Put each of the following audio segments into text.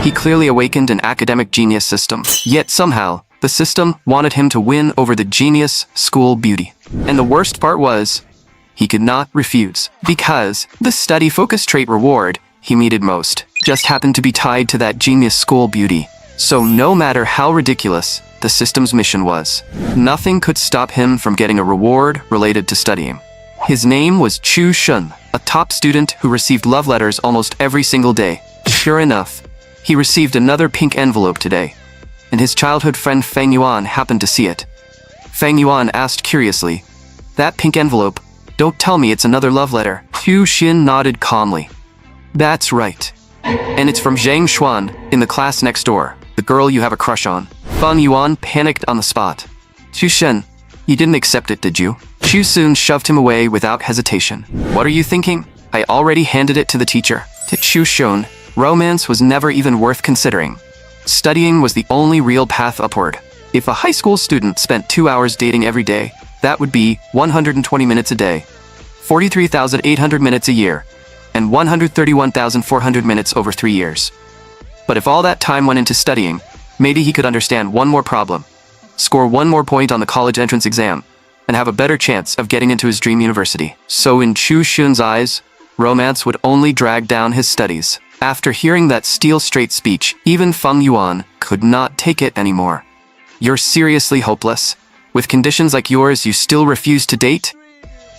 He clearly awakened an academic genius system. Yet somehow, the system wanted him to win over the genius school beauty. And the worst part was, he could not refuse. Because the study-focused trait reward he needed most just happened to be tied to that genius school beauty. So no matter how ridiculous the system's mission was, nothing could stop him from getting a reward related to studying. His name was Chu Shun, a top student who received love letters almost every single day. Sure enough, he received another pink envelope today, and his childhood friend Feng Yuan happened to see it. Feng Yuan asked curiously, "That pink envelope, don't tell me it's another love letter." Chu Xin nodded calmly. "That's right. And it's from Zhang Xuan, in the class next door, the girl you have a crush on." Feng Yuan panicked on the spot. "Chu Shen, you didn't accept it, did you?" Chu Sun shoved him away without hesitation. "What are you thinking? I already handed it to the teacher." To Chu Shun, romance was never even worth considering. Studying was the only real path upward. If a high school student spent 2 hours dating every day, that would be 120 minutes a day, 43,800 minutes a year, and 131,400 minutes over 3 years. But if all that time went into studying, maybe he could understand one more problem, score one more point on the college entrance exam, and have a better chance of getting into his dream university. So in Chu Shun's eyes, romance would only drag down his studies. After hearing that steel-straight speech, even Feng Yuan could not take it anymore. "You're seriously hopeless? With conditions like yours, you still refuse to date?"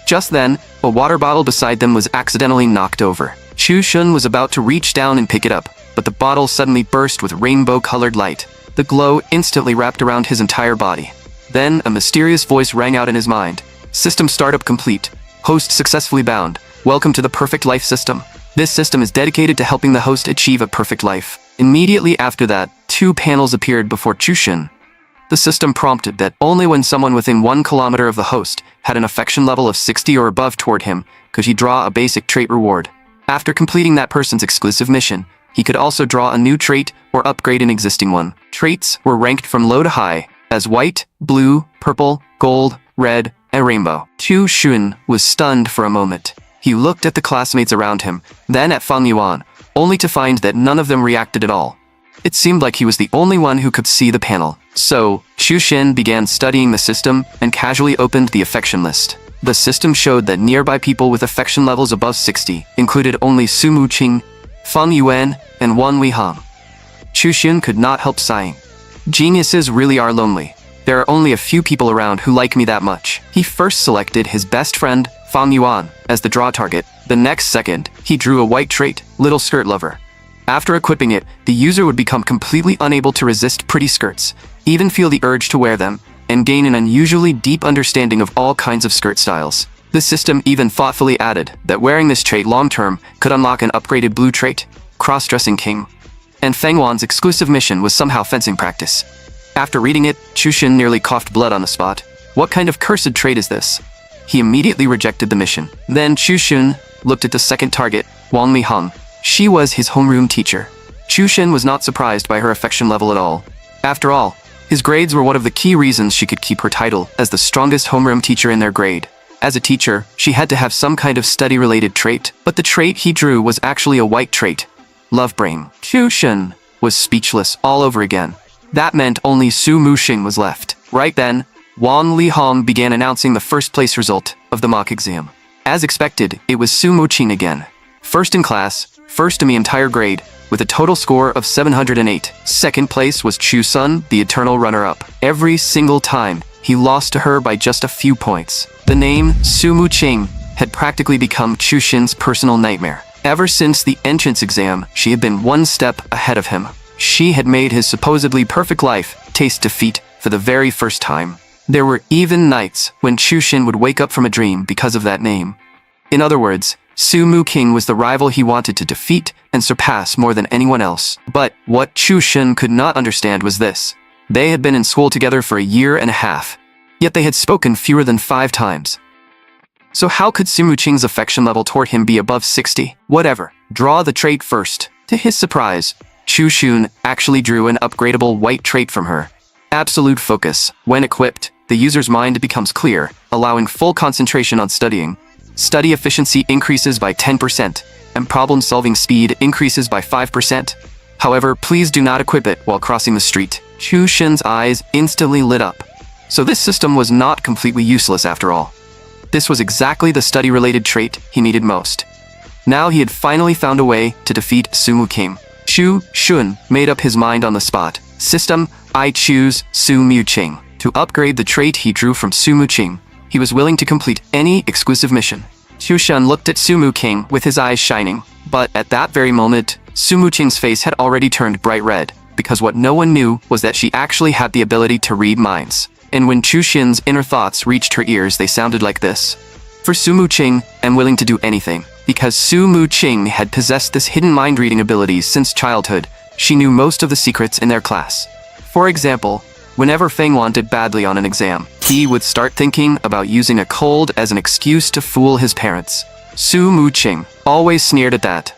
Just then, a water bottle beside them was accidentally knocked over. Chu Shun was about to reach down and pick it up, but the bottle suddenly burst with rainbow-colored light. The glow instantly wrapped around his entire body. Then, a mysterious voice rang out in his mind. "System startup complete. Host successfully bound. Welcome to the perfect life system. This system is dedicated to helping the host achieve a perfect life." Immediately after that, 2 panels appeared before Chu Shun. The system prompted that only when someone within 1 kilometer of the host had an affection level of 60 or above toward him could he draw a basic trait reward. After completing that person's exclusive mission, he could also draw a new trait or upgrade an existing one. Traits were ranked from low to high, as white, blue, purple, gold, red, and rainbow. Chu Shun was stunned for a moment. He looked at the classmates around him, then at Feng Yuan, only to find that none of them reacted at all. It seemed like he was the only one who could see the panel. So, Chu Shen began studying the system and casually opened the affection list. The system showed that nearby people with affection levels above 60 included only Su Muqing, Feng Yuan, and Wan Weihang. Chu Shen could not help sighing. "Geniuses really are lonely. There are only a few people around who like me that much." He first selected his best friend, Feng Yuan, as the draw target. The next second, he drew a white trait, Little Skirt Lover. After equipping it, the user would become completely unable to resist pretty skirts, even feel the urge to wear them, and gain an unusually deep understanding of all kinds of skirt styles. The system even thoughtfully added that wearing this trait long-term could unlock an upgraded blue trait, Cross-Dressing King. And Feng Yuan's exclusive mission was somehow fencing practice. After reading it, Chu Shen nearly coughed blood on the spot. What kind of cursed trait is this? He immediately rejected the mission. Then Chu Shen looked at the second target, Wan Weihang. She was his homeroom teacher. Chu Shen was not surprised by her affection level at all. After all, his grades were one of the key reasons she could keep her title as the strongest homeroom teacher in their grade. As a teacher, she had to have some kind of study-related trait, but the trait he drew was actually a white trait, Love Brain. Chu Shen was speechless all over again. That meant only Su Muqing was left. Right then, Wan Weihang began announcing the first place result of the mock exam. As expected, it was Su Muqing again. First in class, first in the entire grade, with a total score of 708. Second place was Chu Sun, the eternal runner-up. Every single time, he lost to her by just a few points. The name Su Muqing had practically become Chu Shen's personal nightmare. Ever since the entrance exam, she had been one step ahead of him. She had made his supposedly perfect life taste defeat for the very first time. There were even nights when Chu Shen would wake up from a dream because of that name. In other words, Su Muqing was the rival he wanted to defeat and surpass more than anyone else. But what Chu Shen could not understand was this. They had been in school together for a year and a half, yet they had spoken fewer than 5 times. So how could Su Muqing's affection level toward him be above 60? Whatever, draw the trait first. To his surprise, Chu Shen actually drew an upgradable white trait from her. Absolute focus. When equipped, the user's mind becomes clear, allowing full concentration on studying. Study efficiency increases by 10%, and problem-solving speed increases by 5%. However, please do not equip it while crossing the street. Chu Shin's eyes instantly lit up. So this system was not completely useless after all. This was exactly the study-related trait he needed most. Now he had finally found a way to defeat Su King. Chu Shun made up his mind on the spot. System, I choose Su Muqing. To upgrade the trait he drew from Su Muqing, he was willing to complete any exclusive mission. Chu Shun looked at Su King with his eyes shining, but at that very moment, Su Muqing's face had already turned bright red, because what no one knew was that she actually had the ability to read minds. And when Chu Shin's inner thoughts reached her ears, they sounded like this. For Su Muqing, I'm willing to do anything. Because Su Muqing had possessed this hidden mind-reading ability since childhood, she knew most of the secrets in their class. For example, whenever Feng wanted badly on an exam, he would start thinking about using a cold as an excuse to fool his parents. Su Muqing always sneered at that.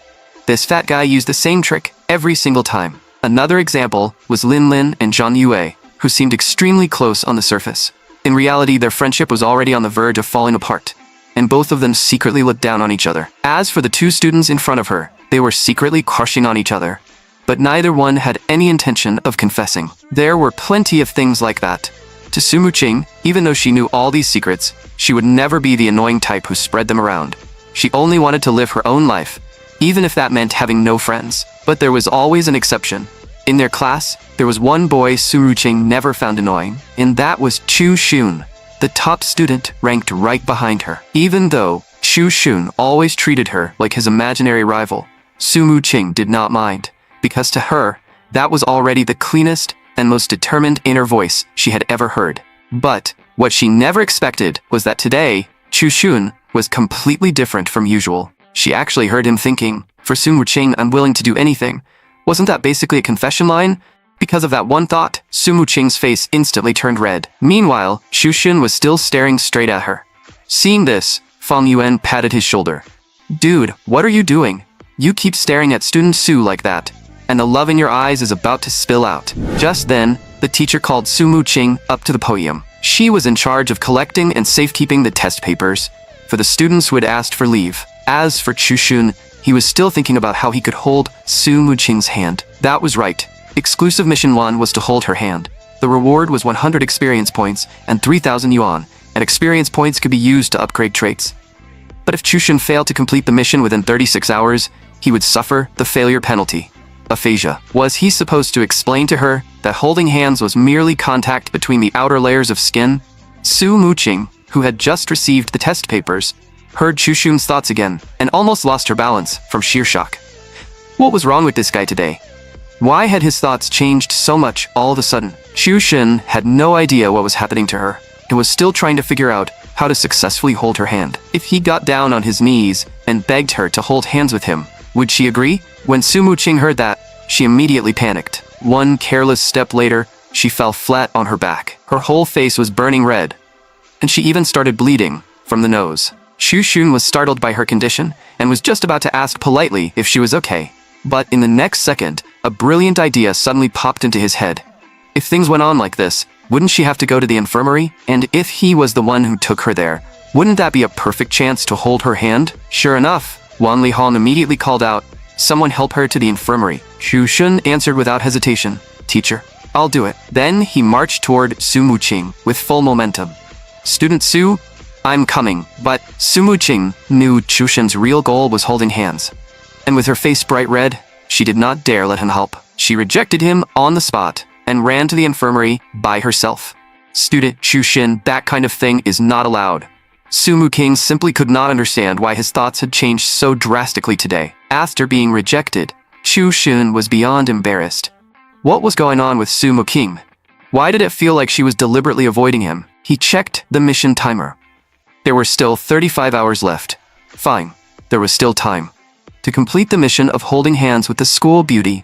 This fat guy used the same trick every single time. Another example was Lin Lin and Zhang Yue, who seemed extremely close on the surface. In reality, their friendship was already on the verge of falling apart, and both of them secretly looked down on each other. As for the two students in front of her, they were secretly crushing on each other, but neither one had any intention of confessing. There were plenty of things like that. To Su Muqing, even though she knew all these secrets, she would never be the annoying type who spread them around. She only wanted to live her own life, even if that meant having no friends. But there was always an exception. In their class, there was one boy Su Muqing never found annoying, and that was Chu Shun. The top student ranked right behind her. Even though Chu Shun always treated her like his imaginary rival, Su Muqing did not mind, because to her, that was already the cleanest and most determined inner voice she had ever heard. But what she never expected was that today, Chu Shun was completely different from usual. She actually heard him thinking, for Su Muqing, I'm willing to do anything. Wasn't that basically a confession line? Because of that one thought, Su Muqing's face instantly turned red. Meanwhile, Chu Shun was still staring straight at her. Seeing this, Fang Yuan patted his shoulder. Dude, what are you doing? You keep staring at student Su like that, and the love in your eyes is about to spill out. Just then, the teacher called Su Muqing up to the podium. She was in charge of collecting and safekeeping the test papers for the students who had asked for leave. As for Chu Shun, he was still thinking about how he could hold Su Muqing's hand. That was right. Exclusive Mission 1 was to hold her hand. The reward was 100 experience points and 3,000 yuan, and experience points could be used to upgrade traits. But if Chu Shun failed to complete the mission within 36 hours, he would suffer the failure penalty. Aphasia. Was he supposed to explain to her that holding hands was merely contact between the outer layers of skin? Su Muqing, who had just received the test papers, heard Chu Shun's thoughts again, and almost lost her balance from sheer shock. What was wrong with this guy today? Why had his thoughts changed so much all of a sudden? Chu Shun had no idea what was happening to her, and was still trying to figure out how to successfully hold her hand. If he got down on his knees and begged her to hold hands with him, would she agree? When Su Muqing heard that, she immediately panicked. One careless step later, she fell flat on her back. Her whole face was burning red, and she even started bleeding from the nose. Chu Shun was startled by her condition, and was just about to ask politely if she was okay. But in the next second, a brilliant idea suddenly popped into his head. If things went on like this, wouldn't she have to go to the infirmary? And if he was the one who took her there, wouldn't that be a perfect chance to hold her hand? Sure enough, Wan Lihong immediately called out, "Someone help her to the infirmary." Chu Shun answered without hesitation, "Teacher, I'll do it." Then he marched toward Su Muqing with full momentum. "Student Su, I'm coming." But Su Muqing knew Chu Shun's real goal was holding hands. And with her face bright red, she did not dare let him help. She rejected him on the spot and ran to the infirmary by herself. "Student Chu Shun, that kind of thing is not allowed." Su Muqing simply could not understand why his thoughts had changed so drastically today. After being rejected, Chu Shun was beyond embarrassed. What was going on with Su Muqing? Why did it feel like she was deliberately avoiding him? He checked the mission timer. There were still 35 hours left. Fine, there was still time. To complete the mission of holding hands with the school beauty,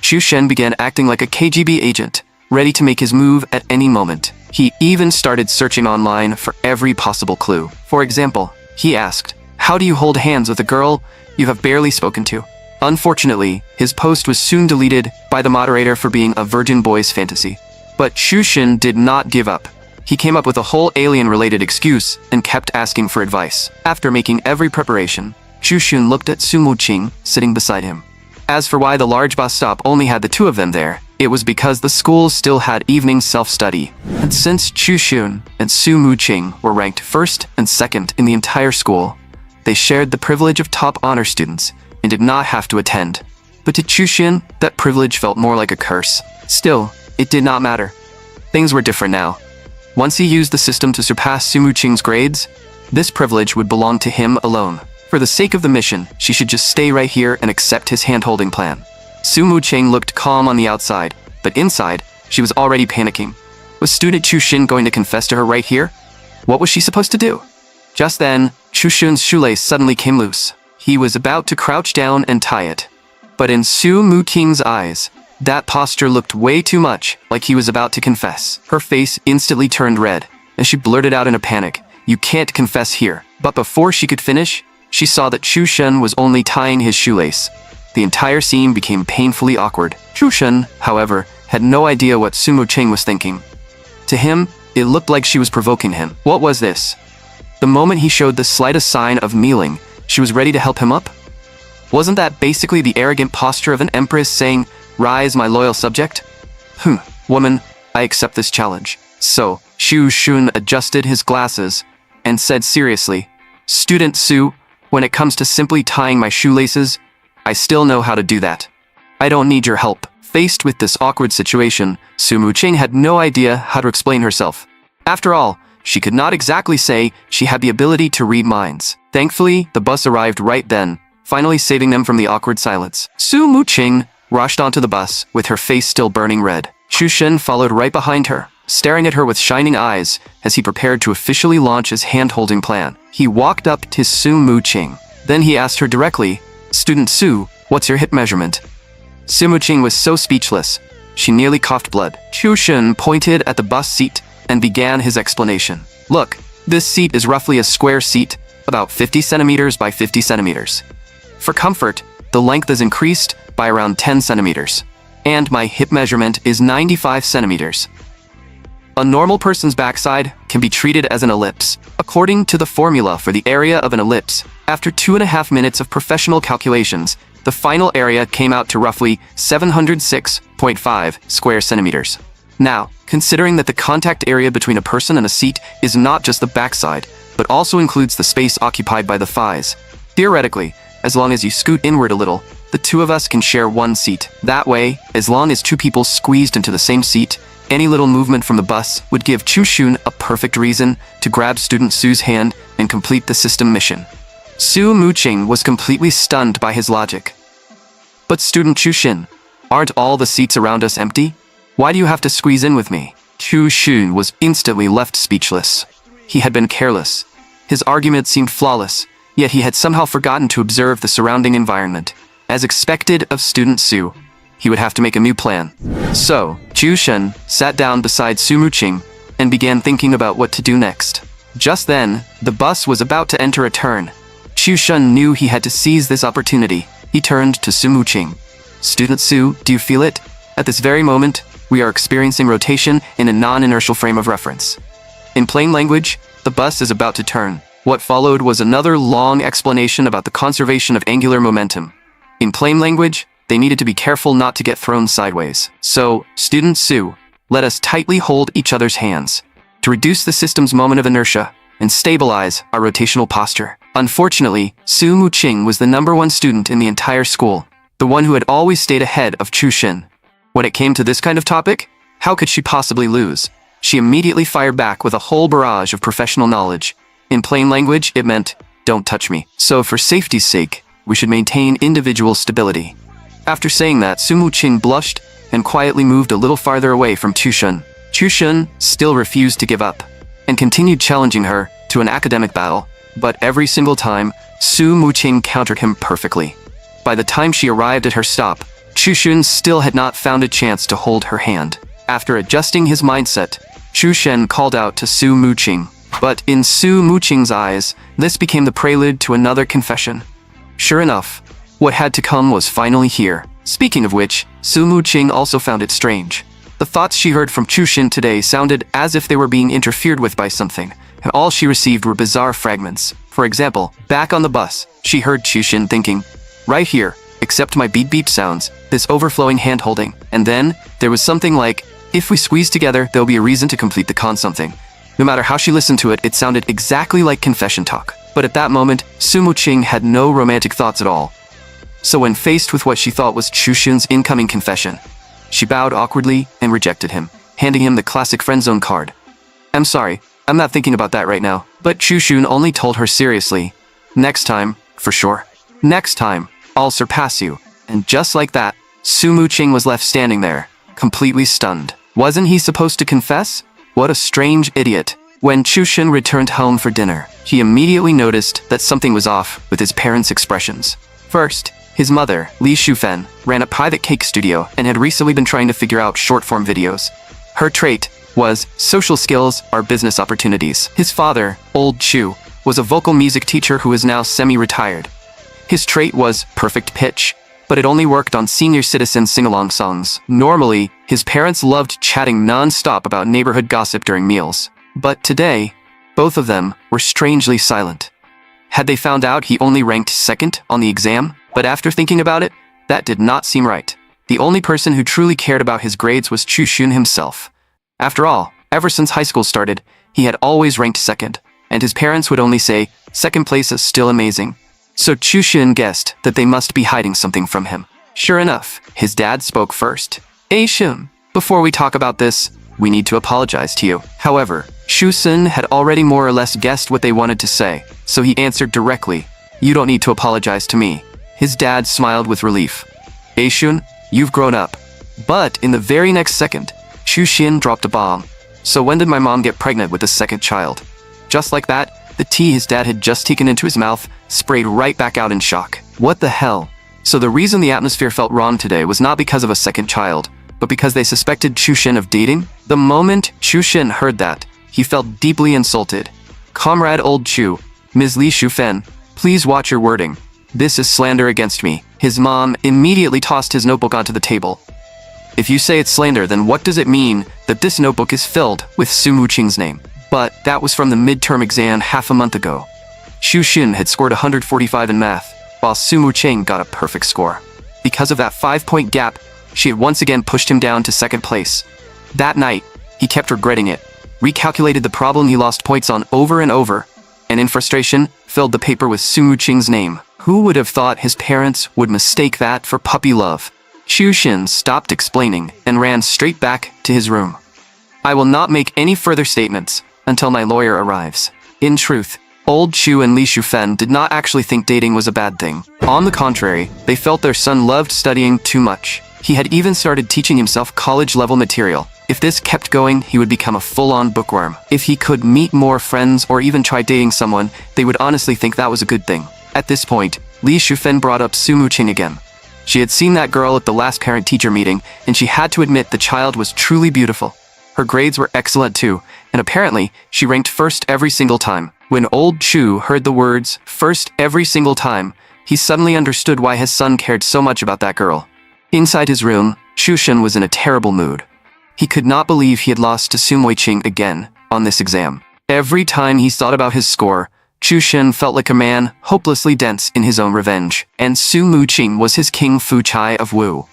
Chu Shen began acting like a KGB agent, ready to make his move at any moment. He even started searching online for every possible clue. For example, he asked, "How do you hold hands with a girl you have barely spoken to?" Unfortunately, his post was soon deleted by the moderator for being a virgin boy's fantasy. But Chu Shen did not give up. He came up with a whole alien-related excuse and kept asking for advice. After making every preparation, Chu Shun looked at Su Muqing sitting beside him. As for why the large bus stop only had the two of them there, it was because the school still had evening self-study. And since Chu Xun and Su Muqing were ranked first and second in the entire school, they shared the privilege of top honor students and did not have to attend. But to Chu Xun, that privilege felt more like a curse. Still, it did not matter. Things were different now. Once he used the system to surpass Su Muqing's grades, this privilege would belong to him alone. For the sake of the mission, she should just stay right here and accept his hand-holding plan. Su Muqing looked calm on the outside, but inside, she was already panicking. Was student Chu Xun going to confess to her right here? What was she supposed to do? Just then, Chu Xun's shoelace suddenly came loose. He was about to crouch down and tie it. But in Su Muqing's eyes, that posture looked way too much like he was about to confess. Her face instantly turned red, and she blurted out in a panic, "You can't confess here." But before she could finish, she saw that Chu Xun was only tying his shoelace. The entire scene became painfully awkward. Chu Xun, however, had no idea what Su Muqing was thinking. To him, it looked like she was provoking him. What was this? The moment he showed the slightest sign of kneeling, she was ready to help him up? Wasn't that basically the arrogant posture of an empress saying, "Rise, my loyal subject"? Woman, I accept this challenge. So, Chu Xun adjusted his glasses and said seriously, "Student Su, when it comes to simply tying my shoelaces, I still know how to do that. I don't need your help." Faced with this awkward situation, Su Muqing had no idea how to explain herself. After all, she could not exactly say she had the ability to read minds. Thankfully, the bus arrived right then, finally saving them from the awkward silence. Su Muqing rushed onto the bus, with her face still burning red. Chu Xun followed right behind her, staring at her with shining eyes as he prepared to officially launch his hand-holding plan. He walked up to Su Muqing. Then he asked her directly, "Student Su, what's your hip measurement?" Su Muqing was so speechless, she nearly coughed blood. Chu Xun pointed at the bus seat and began his explanation. "Look, this seat is roughly a square seat, about 50 centimeters by 50 centimeters. For comfort, the length is increased by around 10 centimeters. And my hip measurement is 95 centimeters. A normal person's backside can be treated as an ellipse. According to the formula for the area of an ellipse, after 2.5 minutes of professional calculations, the final area came out to roughly 706.5 square centimeters. Now, considering that the contact area between a person and a seat is not just the backside, but also includes the space occupied by the thighs, theoretically, as long as you scoot inward a little, the two of us can share one seat. That way, as long as two people squeezed into the same seat, any little movement from the bus would give Chu Xun a perfect reason to grab student Su's hand and complete the system mission." Su Muqing was completely stunned by his logic. "But student Chu Xun, aren't all the seats around us empty? Why do you have to squeeze in with me?" Chu Xun was instantly left speechless. He had been careless. His argument seemed flawless, yet he had somehow forgotten to observe the surrounding environment. As expected of student Su, he would have to make a new plan. So, Chu Xun sat down beside Su Muqing and began thinking about what to do next. Just then, the bus was about to enter a turn. Chu Xun knew he had to seize this opportunity. He turned to Su Muqing. "Student Su, do you feel it? At this very moment, we are experiencing rotation in a non-inertial frame of reference. In plain language, the bus is about to turn." What followed was another long explanation about the conservation of angular momentum. In plain language, they needed to be careful not to get thrown sideways. So, student Su, let us tightly hold each other's hands to reduce the system's moment of inertia and stabilize our rotational posture. Unfortunately, Su Muqing was the #1 student in the entire school, the one who had always stayed ahead of Chu Xun. When it came to this kind of topic, how could she possibly lose? She immediately fired back with a whole barrage of professional knowledge. In plain language, it meant, "Don't touch me." So for safety's sake, we should maintain individual stability. After saying that, Su Muqing blushed and quietly moved a little farther away from Chu Xun. Chu Xun still refused to give up and continued challenging her to an academic battle, but every single time, Su Muqing countered him perfectly. By the time she arrived at her stop, Chu Xun still had not found a chance to hold her hand. After adjusting his mindset, Chu Xun called out to Su Muqing. But in Su Muqing's eyes, this became the prelude to another confession. Sure enough, what had to come was finally here. Speaking of which, Su Muqing also found it strange. The thoughts she heard from Chu Xun today sounded as if they were being interfered with by something, and all she received were bizarre fragments. For example, back on the bus, she heard Chu Xun thinking, "Right here, except my beep beep sounds, this overflowing hand-holding. And then, there was something like, if we squeeze together, there'll be a reason to complete the con something. No matter how she listened to it, it sounded exactly like confession talk. But at that moment, Su Ching had no romantic thoughts at all. So when faced with what she thought was Chushun's incoming confession, she bowed awkwardly and rejected him, handing him the classic friendzone card. I'm sorry, I'm not thinking about that right now. But Chushun only told her seriously, next time, for sure. Next time, I'll surpass you. And just like that, Su Ching was left standing there, completely stunned. Wasn't he supposed to confess? What a strange idiot. When Chushun returned home for dinner, he immediately noticed that something was off with his parents' expressions. First, his mother, Li Shufen, ran a private cake studio and had recently been trying to figure out short-form videos. Her trait was, social skills are business opportunities. His father, Old Chu, was a vocal music teacher who is now semi-retired. His trait was perfect pitch, but it only worked on senior citizen sing-along songs. Normally, his parents loved chatting non-stop about neighborhood gossip during meals. But today, both of them were strangely silent. Had they found out he only ranked second on the exam? But after thinking about it, that did not seem right. The only person who truly cared about his grades was Chushun himself. After all, ever since high school started, he had always ranked second, and his parents would only say, second place is still amazing. So Chushun guessed that they must be hiding something from him. Sure enough, his dad spoke first. Hey Shun, before we talk about this, we need to apologize to you. However, Chushun had already more or less guessed what they wanted to say, so he answered directly, you don't need to apologize to me. His dad smiled with relief. Hey Shun, you've grown up. But in the very next second, Chushun dropped a bomb. So when did my mom get pregnant with the second child? Just like that, the tea his dad had just taken into his mouth sprayed right back out in shock. What the hell? So the reason the atmosphere felt wrong today was not because of a second child, but because they suspected Chushun of dating? The moment Chushun heard that, he felt deeply insulted. Comrade Old Chu, Ms. Li Shufen, please watch your wording. This is slander against me. His mom immediately tossed his notebook onto the table. If you say it's slander, then what does it mean that this notebook is filled with Su Ching's name? But that was from the midterm exam half a month ago. Chushun had scored 145 in math, while Su Ching got a perfect score. Because of that 5-point gap, she had once again pushed him down to second place. That night, he kept regretting it, recalculated the problem he lost points on over and over, and in frustration, filled the paper with Su Ching's name. Who would have thought his parents would mistake that for puppy love? Chushun stopped explaining and ran straight back to his room. I will not make any further statements until my lawyer arrives. In truth, Old Chu and Li Shufen did not actually think dating was a bad thing. On the contrary, they felt their son loved studying too much. He had even started teaching himself college-level material. If this kept going, he would become a full-on bookworm. If he could meet more friends or even try dating someone, they would honestly think that was a good thing. At this point, Li Shufen brought up Su Ching again. She had seen that girl at the last parent-teacher meeting, and she had to admit the child was truly beautiful. Her grades were excellent too, and apparently, she ranked first every single time. When Old Chu heard the words, first every single time, he suddenly understood why his son cared so much about that girl. Inside his room, Chushun was in a terrible mood. He could not believe he had lost to Su Ching again on this exam. Every time he thought about his score, Chushun felt like a man hopelessly dense in his own revenge, and Su Ching was his King Fu Chai of Wu.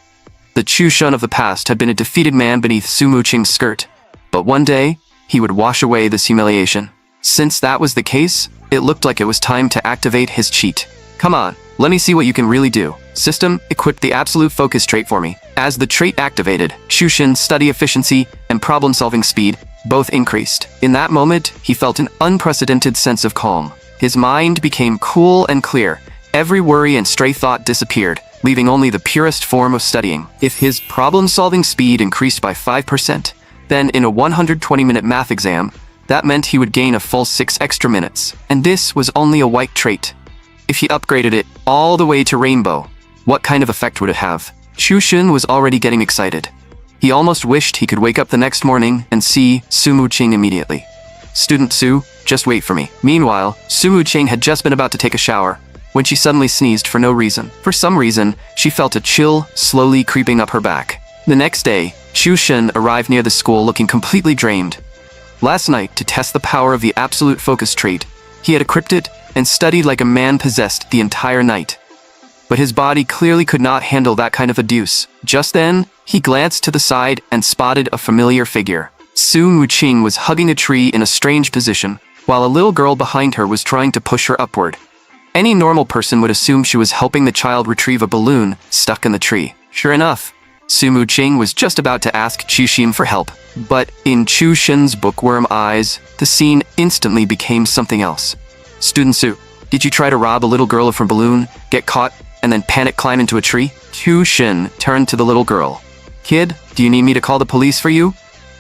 The Chushun of the past had been a defeated man beneath Su Ching's skirt, but one day, he would wash away this humiliation. Since that was the case, it looked like it was time to activate his cheat. Come on, let me see what you can really do. System, equip the absolute focus trait for me. As the trait activated, Chushun's study efficiency and problem-solving speed both increased. In that moment, he felt an unprecedented sense of calm. His mind became cool and clear. Every worry and stray thought disappeared, leaving only the purest form of studying. If his problem-solving speed increased by 5%, then in a 120-minute math exam, that meant he would gain a full 6 extra minutes. And this was only a white trait. If he upgraded it all the way to rainbow, what kind of effect would it have? Chushun was already getting excited. He almost wished he could wake up the next morning and see Su Ching immediately. Student Su, just wait for me. Meanwhile, Su Ching had just been about to take a shower when she suddenly sneezed for no reason. For some reason, she felt a chill slowly creeping up her back. The next day, Chushun arrived near the school looking completely drained. Last night, to test the power of the absolute focus trait, he had equipped it and studied like a man possessed the entire night. but his body clearly could not handle that kind of abuse. Just then, he glanced to the side and spotted a familiar figure. Su Muqing was hugging a tree in a strange position, while a little girl behind her was trying to push her upward. Any normal person would assume she was helping the child retrieve a balloon stuck in the tree. Sure enough, Su Muqing was just about to ask Chushin for help, but in Chushin's bookworm eyes, the scene instantly became something else. Student Su, did you try to rob a little girl of her balloon, get caught, and then panic climb into a tree? Chushin turned to the little girl. Kid, do you need me to call the police for you?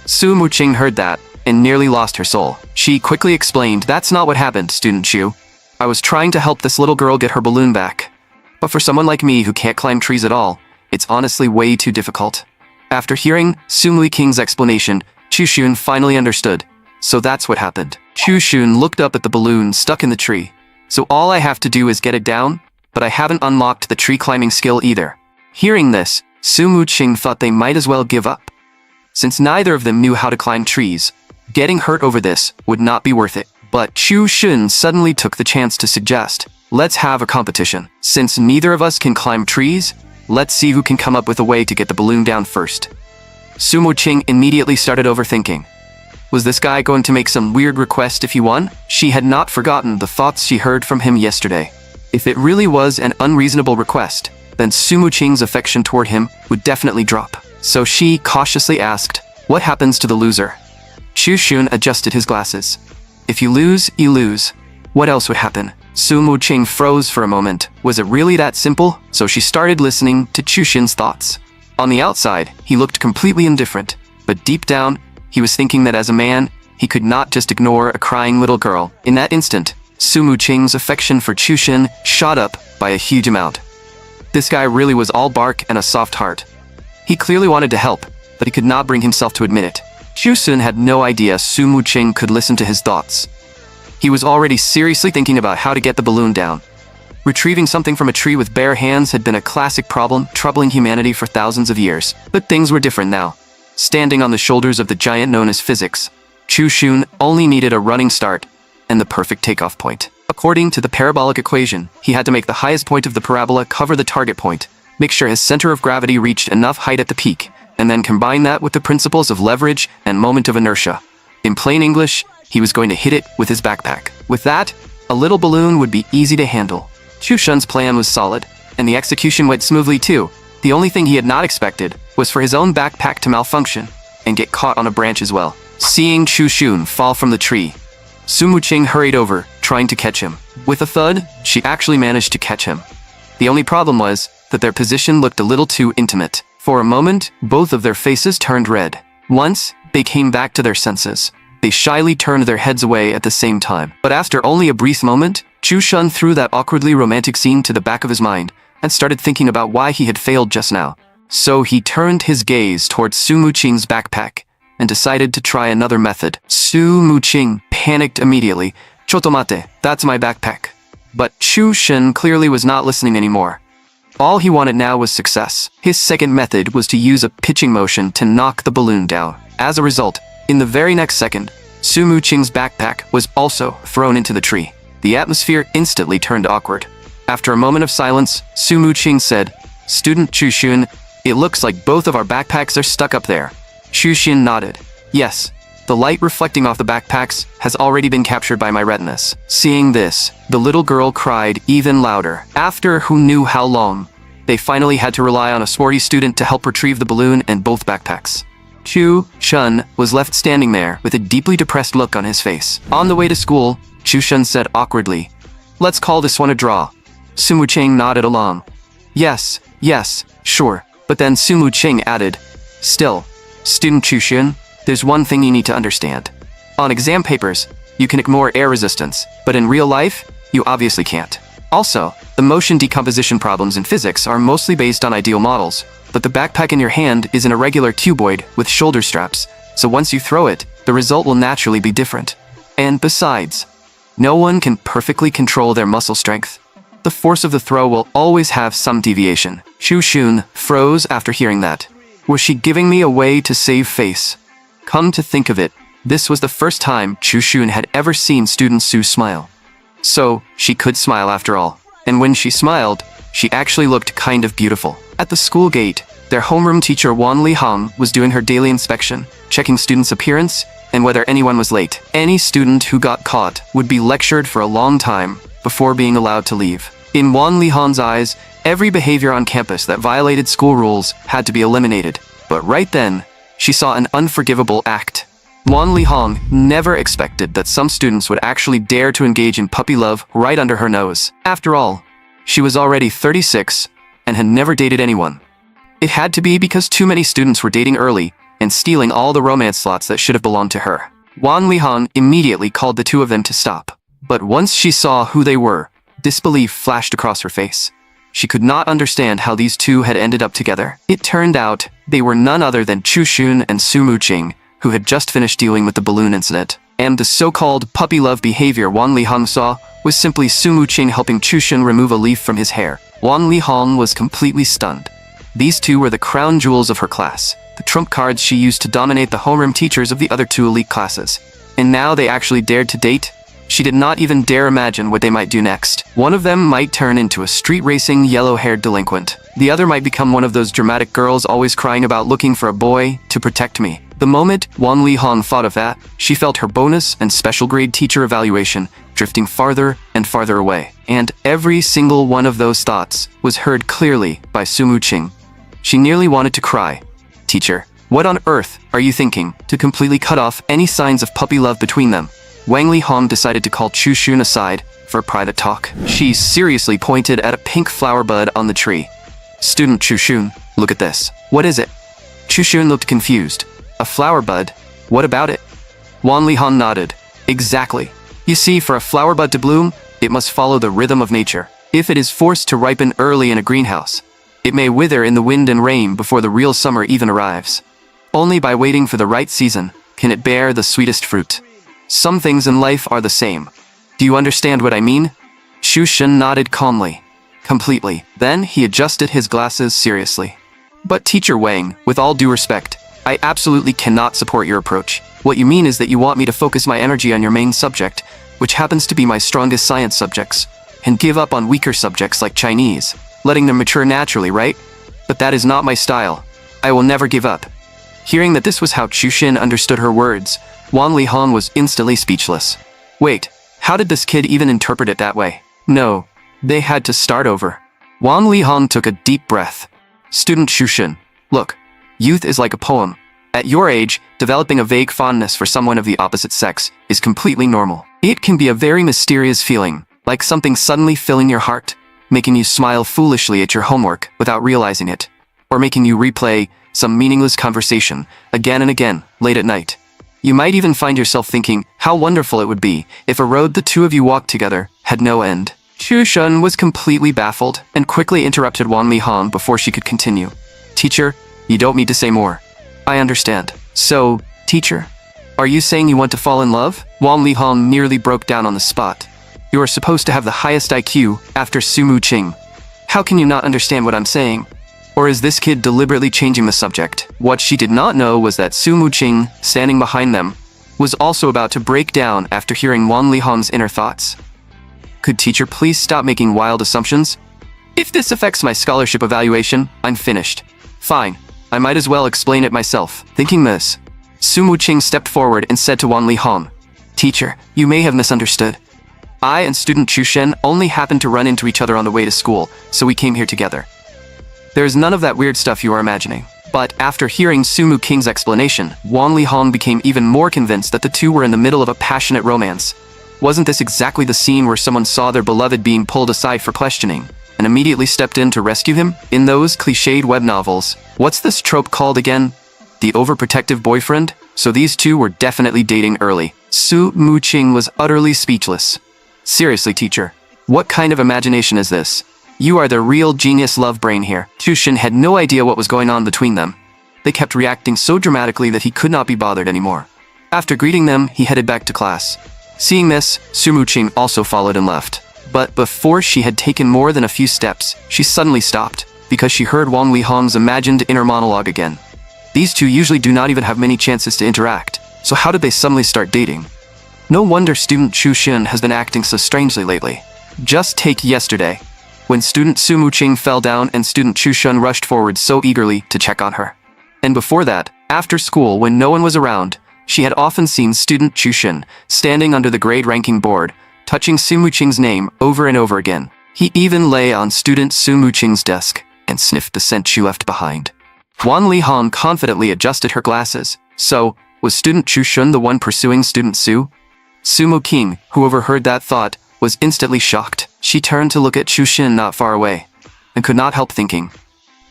Su Muqing heard that and nearly lost her soul. She quickly explained, that's not what happened, Student Chu. I was trying to help this little girl get her balloon back. But for someone like me who can't climb trees at all, it's honestly way too difficult. After hearing Su Muqing's explanation, Chushun finally understood. So that's what happened. Chushun looked up at the balloon stuck in the tree. So all I have to do is get it down, but I haven't unlocked the tree climbing skill either. Hearing this, Su Muqing thought they might as well give up. Since neither of them knew how to climb trees, getting hurt over this would not be worth it. But Chushun suddenly took the chance to suggest, let's have a competition. Since neither of us can climb trees, let's see who can come up with a way to get the balloon down first. Su Muqing immediately started overthinking. Was this guy going to make some weird request if he won? She had not forgotten the thoughts she heard from him yesterday. If it really was an unreasonable request, then Su Muqing's affection toward him would definitely drop. So she cautiously asked, what happens to the loser? Chushun adjusted his glasses. If you lose, you lose. What else would happen? Su Muqing froze for a moment. Was it really that simple? So she started listening to Chushun's thoughts. On the outside, he looked completely indifferent, but deep down, he was thinking that as a man, he could not just ignore a crying little girl. In that instant, Su Muqing's affection for Chushun shot up by a huge amount. This guy really was all bark and a soft heart. He clearly wanted to help, but he could not bring himself to admit it. Chushun had no idea Su Muqing could listen to his thoughts. He was already seriously thinking about how to get the balloon down. Retrieving something from a tree with bare hands had been a classic problem troubling humanity for thousands of years. But things were different now. Standing on the shoulders of the giant known as physics, Chushun only needed a running start and the perfect takeoff point. According to the parabolic equation, he had to make the highest point of the parabola cover the target point, make sure his center of gravity reached enough height at the peak, and then combine that with the principles of leverage and moment of inertia. In plain English, he was going to hit it with his backpack. With that, a little balloon would be easy to handle. Chushun's plan was solid, and the execution went smoothly too. The only thing he had not expected was for his own backpack to malfunction and get caught on a branch as well. Seeing Chushun fall from the tree, Su Muqing hurried over, trying to catch him. With a thud, she actually managed to catch him. The only problem was that their position looked a little too intimate. For a moment, both of their faces turned red. Once, they came back to their senses. They shyly turned their heads away at the same time. But after only a brief moment, Chushun threw that awkwardly romantic scene to the back of his mind and started thinking about why he had failed just now. So he turned his gaze towards Su Muqing's backpack and decided to try another method. Su Muqing panicked immediately. "Chotomate, that's my backpack." But Chushun clearly was not listening anymore. All he wanted now was success. His second method was to use a pitching motion to knock the balloon down. As a result, in the very next second, Su Muqing's backpack was also thrown into the tree. The atmosphere instantly turned awkward. After a moment of silence, Su Muqing said, "Student Chushun, it looks like both of our backpacks are stuck up there." Chushun nodded. "Yes, the light reflecting off the backpacks has already been captured by my retinas." Seeing this, the little girl cried even louder. After who knew how long, they finally had to rely on a swarty student to help retrieve the balloon and both backpacks. Chushun was left standing there with a deeply depressed look on his face. On the way to school, Chushun said awkwardly, "Let's call this one a draw." Su Muqing nodded along. Yes, sure." But then Su Muqing added, "Still, Student Chushun, there's one thing you need to understand. On exam papers, you can ignore air resistance, but in real life, you obviously can't. Also, the motion decomposition problems in physics are mostly based on ideal models, but the backpack in your hand is an irregular cuboid with shoulder straps, so once you throw it, the result will naturally be different. And besides, no one can perfectly control their muscle strength. The force of the throw will always have some deviation." Chushun froze after hearing that. Was she giving me a way to save face? Come to think of it, this was the first time Chushun had ever seen student Su smile. So, she could smile after all. And when she smiled, She actually looked kind of beautiful. At the school gate, their homeroom teacher Wan Li-hong was doing her daily inspection, checking students' appearance and whether anyone was late. Any student who got caught would be lectured for a long time before being allowed to leave. In Wan Li-hong's eyes, every behavior on campus that violated school rules had to be eliminated. But right then, she saw an unforgivable act. Wan Li-hong never expected that some students would actually dare to engage in puppy love right under her nose. After all, she was already 36 and had never dated anyone. It had to be because too many students were dating early and stealing all the romance slots that should have belonged to her. Wan Li-hong immediately called the two of them to stop. But once she saw who they were, disbelief flashed across her face. She could not understand how these two had ended up together. It turned out they were none other than Chu Xun and Su Mu-ching, who had just finished dealing with the balloon incident. And the so-called puppy love behavior Wan Li-hong saw was simply Su Mu-ching helping Chu Xun remove a leaf from his hair. Wan Li-hong was completely stunned. These two were the crown jewels of her class, the trump cards she used to dominate the homeroom teachers of the other two elite classes. And now they actually dared to date? She did not even dare imagine what they might do next. One of them might turn into a street-racing, yellow-haired delinquent. The other might become one of those dramatic girls always crying about looking for a boy to protect me. The moment Wan Li-hong thought of that, she felt her bonus and special grade teacher evaluation drifting farther and farther away. And every single one of those thoughts was heard clearly by Su Mu-ching. She nearly wanted to cry. Teacher, what on earth are you thinking to completely cut off any signs of puppy love between them? Wang Li-hong decided to call Chu Xun aside for a private talk. She seriously pointed at a pink flower bud on the tree. Student Chu Xun, look at this. What is it? Chu Xun looked confused. A flower bud? What about it? Wan Li-hong nodded. Exactly. You see, for a flower bud to bloom, it must follow the rhythm of nature. If it is forced to ripen early in a greenhouse, it may wither in the wind and rain before the real summer even arrives. Only by waiting for the right season can it bear the sweetest fruit. Some things in life are the same. Do you understand what I mean? Chu Xun nodded calmly. Completely. Then he adjusted his glasses seriously. But Teacher Wang, with all due respect, I absolutely cannot support your approach. What you mean is that you want me to focus my energy on your main subject, which happens to be my strongest science subjects, and give up on weaker subjects like Chinese, letting them mature naturally, right? But that is not my style. I will never give up. Hearing that this was how Chu Xun understood her words, Wan Li-hong was instantly speechless. Wait, how did this kid even interpret it that way? No, they had to start over. Wan Li-hong took a deep breath. Student Chu Xun, look, youth is like a poem. At your age, developing a vague fondness for someone of the opposite sex is completely normal. It can be a very mysterious feeling, like something suddenly filling your heart, making you smile foolishly at your homework without realizing it, or making you replay some meaningless conversation again and again, late at night. You might even find yourself thinking how wonderful it would be if a road the two of you walked together had no end. Chu Xun was completely baffled and quickly interrupted Wan Li-hong before she could continue. Teacher, you don't need to say more. I understand. So, teacher, are you saying you want to fall in love? Wan Li-hong nearly broke down on the spot. You are supposed to have the highest IQ after Su Mu-ching. How can you not understand what I'm saying? Or is this kid deliberately changing the subject? What she did not know was that Su Mu-ching, standing behind them, was also about to break down after hearing Wan Li-hong's inner thoughts. Could teacher please stop making wild assumptions? If this affects my scholarship evaluation, I'm finished. Fine, I might as well explain it myself. Thinking this, Su Mu-ching stepped forward and said to Wan Li-hong, Teacher, you may have misunderstood. I and student Chu Xun only happened to run into each other on the way to school, so we came here together. There is none of that weird stuff you are imagining. But after hearing Su Mu-ching's explanation, Wan Li-hong became even more convinced that the two were in the middle of a passionate romance. Wasn't this exactly the scene where someone saw their beloved being pulled aside for questioning, and immediately stepped in to rescue him? In those cliched web novels, what's this trope called again? The overprotective boyfriend? So these two were definitely dating early. Su Mu-ching was utterly speechless. Seriously, teacher, what kind of imagination is this? You are the real genius love brain here. Chu Xun had no idea what was going on between them. They kept reacting so dramatically that he could not be bothered anymore. After greeting them, he headed back to class. Seeing this, Su Mu-ching also followed and left. But before she had taken more than a few steps, she suddenly stopped, because she heard Wan Li-hong's imagined inner monologue again. These two usually do not even have many chances to interact, so how did they suddenly start dating? No wonder student Chu Xun has been acting so strangely lately. Just take yesterday. when student Su Muqing fell down and student Chu Shun rushed forward so eagerly to check on her. And before that, after school when no one was around, she had often seen student Chu Shun standing under the grade ranking board, touching Su Muqing's name over and over again. He even lay on student Su Muqing's desk and sniffed the scent she left behind. Wan Lihong confidently adjusted her glasses. So, was student Chu Shun the one pursuing student Su? Su Muqing, who overheard that thought, was instantly shocked. She turned to look at Chu Shun not far away, and could not help thinking,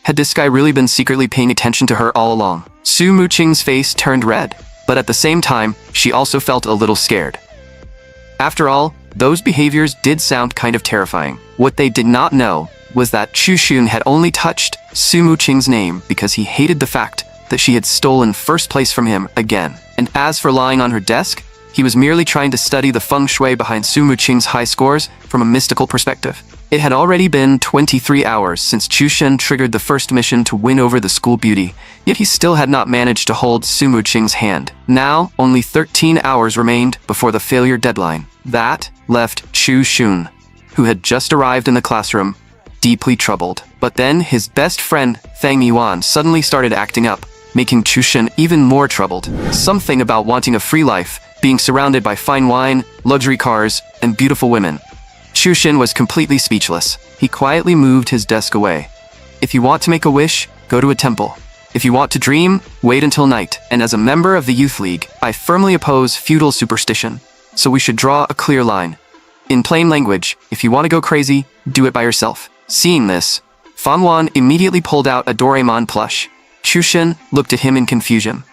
had this guy really been secretly paying attention to her all along? Su Muqing's face turned red, but at the same time, she also felt a little scared. After all, those behaviors did sound kind of terrifying. What they did not know was that Chu Shun had only touched Su Muqing's name because he hated the fact that she had stolen first place from him again. And as for lying on her desk, he was merely trying to study the feng shui behind Su Muqing's high scores from a mystical perspective. It had already been 23 hours since Chu Shun triggered the first mission to win over the school beauty, yet he still had not managed to hold Su Muqing's hand. Now, only 13 hours remained before the failure deadline. That left Chu Shun, who had just arrived in the classroom, deeply troubled. But then his best friend, Fang Yuan, suddenly started acting up, making Chu Shun even more troubled. Something about wanting a free life, being surrounded by fine wine, luxury cars, and beautiful women. Chu Shun was completely speechless. He quietly moved his desk away. If you want to make a wish, go to a temple. If you want to dream, wait until night. And as a member of the Youth League, I firmly oppose feudal superstition. So we should draw a clear line. In plain language, if you want to go crazy, do it by yourself. Seeing this, Fan Wan immediately pulled out a Doraemon plush. Chu Shun looked at him in confusion.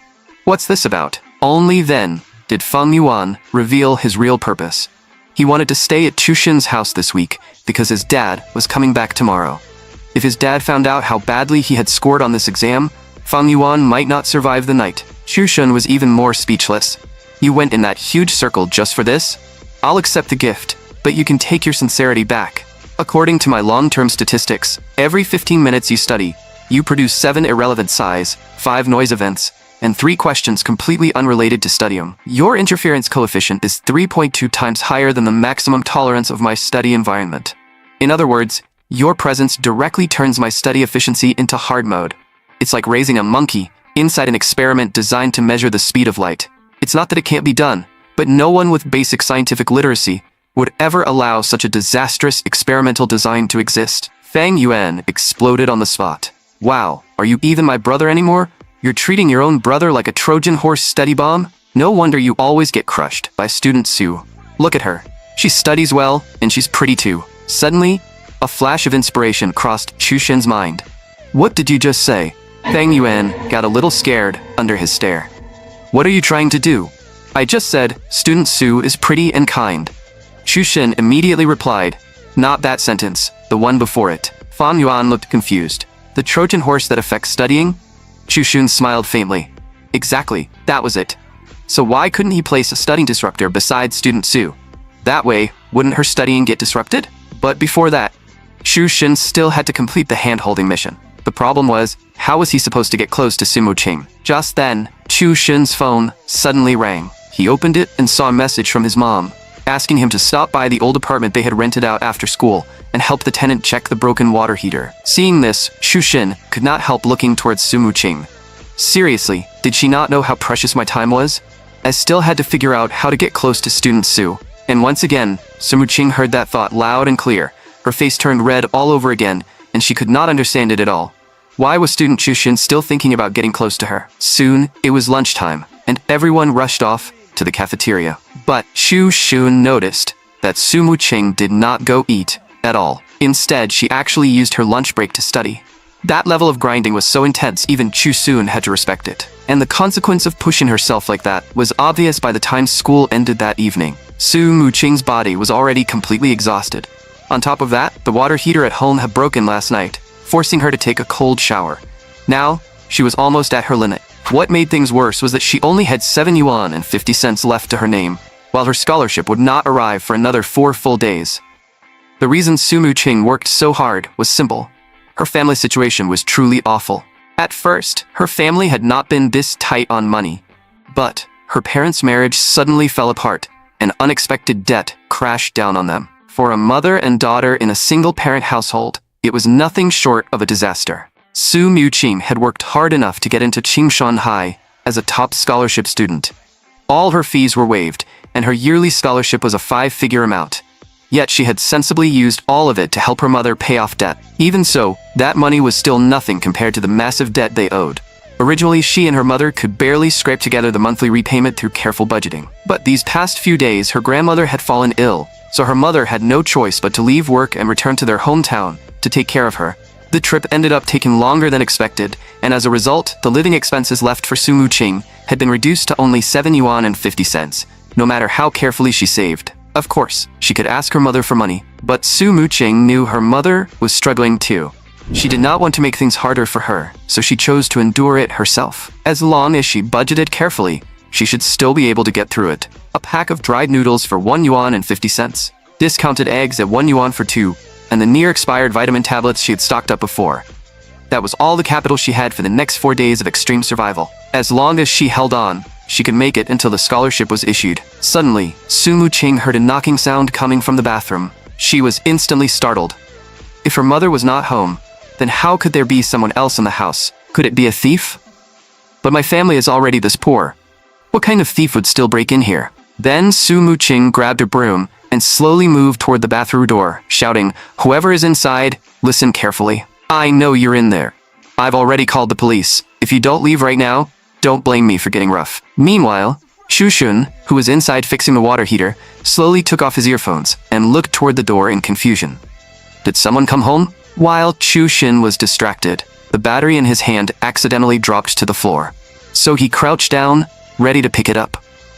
What's this about? Only then did Feng Yuan reveal his real purpose. He wanted to stay at Chu Shun's house this week because his dad was coming back tomorrow. If his dad found out how badly he had scored on this exam, Feng Yuan might not survive the night. Chu Shun was even more speechless. You went in that huge circle just for this? I'll accept the gift, but you can take your sincerity back. According to my long-term statistics, every 15 minutes you study, you produce 7 irrelevant sighs, 5 noise events, and 3 questions completely unrelated to studium. Your interference coefficient is 3.2 times higher than the maximum tolerance of my study environment. In other words, your presence directly turns my study efficiency into hard mode. It's like raising a monkey inside an experiment designed to measure the speed of light. It's not that it can't be done, but no one with basic scientific literacy would ever allow such a disastrous experimental design to exist. Fang Yuan exploded on the spot. Wow, are you even my brother anymore? You're treating your own brother like a Trojan horse study bomb? No wonder you always get crushed by student Su. Look at her. She studies well, and she's pretty too. Suddenly, a flash of inspiration crossed Chu Shun's mind. What did you just say? Fang Yuan got a little scared under his stare. What are you trying to do? I just said, student Su is pretty and kind. Chu Shun immediately replied, not that sentence, the one before it. Fan Yuan looked confused. The Trojan horse that affects studying? Chu Shun smiled faintly. Exactly, that was it. So why couldn't he place a studying disruptor beside student Su? That way, wouldn't her studying get disrupted? But before that, Chu Shun still had to complete the hand-holding mission. The problem was, how was he supposed to get close to Su Muqing? Just then, Chu Shun's phone suddenly rang. He opened it and saw a message from his mom, asking him to stop by the old apartment they had rented out after school and help the tenant check the broken water heater. Seeing this, Chu Shun could not help looking towards Su Muqing. Seriously, did she not know how precious my time was? I still had to figure out how to get close to student Su. And once again, Su Muqing heard that thought loud and clear. Her face turned red all over again, and she could not understand it at all. Why was student Chu Shun still thinking about getting close to her? Soon, it was lunchtime, and everyone rushed off to the cafeteria. But Chu Shun noticed that Su Muqing did not go eat at all. Instead, she actually used her lunch break to study. That level of grinding was so intense even Chu Shun had to respect it. And the consequence of pushing herself like that was obvious by the time school ended that evening. Su Muqing's body was already completely exhausted. On top of that, the water heater at home had broken last night, forcing her to take a cold shower. Now, she was almost at her limit. What made things worse was that she only had 7 yuan and 50 cents left to her name, while her scholarship would not arrive for another 4 full days. The reason Su Muqing worked so hard was simple. Her family situation was truly awful. At first, her family had not been this tight on money. But her parents' marriage suddenly fell apart, and unexpected debt crashed down on them. For a mother and daughter in a single-parent household, it was nothing short of a disaster. Su Muqing had worked hard enough to get into Qingshan High as a top scholarship student. All her fees were waived, and her yearly scholarship was a 5-figure amount. Yet she had sensibly used all of it to help her mother pay off debt. Even so, that money was still nothing compared to the massive debt they owed. Originally, she and her mother could barely scrape together the monthly repayment through careful budgeting. But these past few days, her grandmother had fallen ill, so her mother had no choice but to leave work and return to their hometown to take care of her. The trip ended up taking longer than expected, and as a result, the living expenses left for Su Muqing had been reduced to only 7 yuan and 50 cents, no matter how carefully she saved. Of course, she could ask her mother for money, but Su Muqing knew her mother was struggling too. She did not want to make things harder for her, so she chose to endure it herself. As long as she budgeted carefully, she should still be able to get through it. A pack of dried noodles for 1 yuan and 50 cents, discounted eggs at 1 yuan for 2, and the near-expired vitamin tablets she had stocked up before. That was all the capital she had for the next 4 days of extreme survival. As long as she held on, she could make it until the scholarship was issued. Suddenly, Su Muqing heard a knocking sound coming from the bathroom. She was instantly startled. If her mother was not home, then how could there be someone else in the house? Could it be a thief? But my family is already this poor. What kind of thief would still break in here? Then Su Muqing grabbed a broom and slowly moved toward the bathroom door, shouting, "Whoever is inside, listen carefully. I know you're in there. I've already called the police. If you don't leave right now, don't blame me for getting rough." Meanwhile, Xuxun, who was inside fixing the water heater, slowly took off his earphones and looked toward the door in confusion. Did someone come home? While Xuxun was distracted, the battery in his hand accidentally dropped to the floor. So he crouched down, ready to pick it up.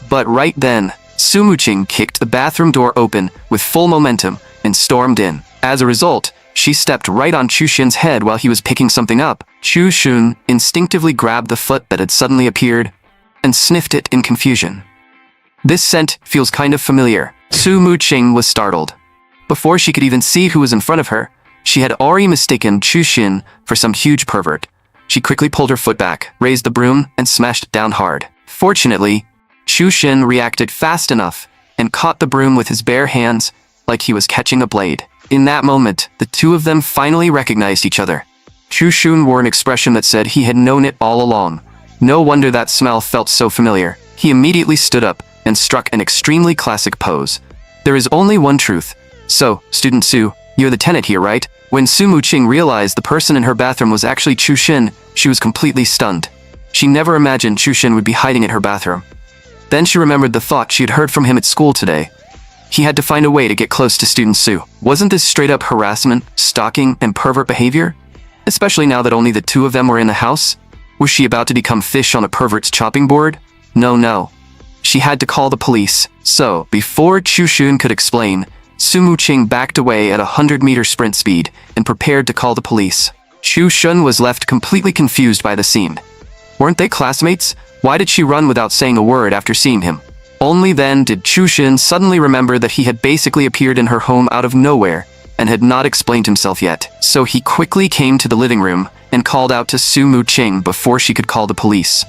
But right then, Su Muqing kicked the bathroom door open with full momentum and stormed in. As a result, she stepped right on Xuxun's head while he was picking something up. Xuxun instinctively grabbed the foot that had suddenly appeared and sniffed it in confusion. This scent feels kind of familiar. Su Muqing was startled. Before she could even see who was in front of her, she had already mistaken Xuxun for some huge pervert. She quickly pulled her foot back, raised the broom, and smashed it down hard. Fortunately, Xuxun reacted fast enough and caught the broom with his bare hands like he was catching a blade. In that moment, the two of them finally recognized each other. Xuxun wore an expression that said he had known it all along. No wonder that smell felt so familiar. He immediately stood up and struck an extremely classic pose. There is only one truth. So, Student Su, you're the tenant here, right? When Su Muqing realized the person in her bathroom was actually Xuxun, she was completely stunned. She never imagined Xuxun would be hiding in her bathroom. Then she remembered the thought she had heard from him at school today. He had to find a way to get close to Student Su. Wasn't this straight-up harassment, stalking, and pervert behavior? Especially now that only the two of them were in the house? Was she about to become fish on a pervert's chopping board? No. She had to call the police. So, before Xuxun could explain, Su Muqing backed away at a 100-meter sprint speed and prepared to call the police. Xuxun was left completely confused by the scene. Weren't they classmates? Why did she run without saying a word after seeing him? Only then did Xuxun suddenly remember that he had basically appeared in her home out of nowhere and had not explained himself yet. So he quickly came to the living room and called out to Su Muqing before she could call the police.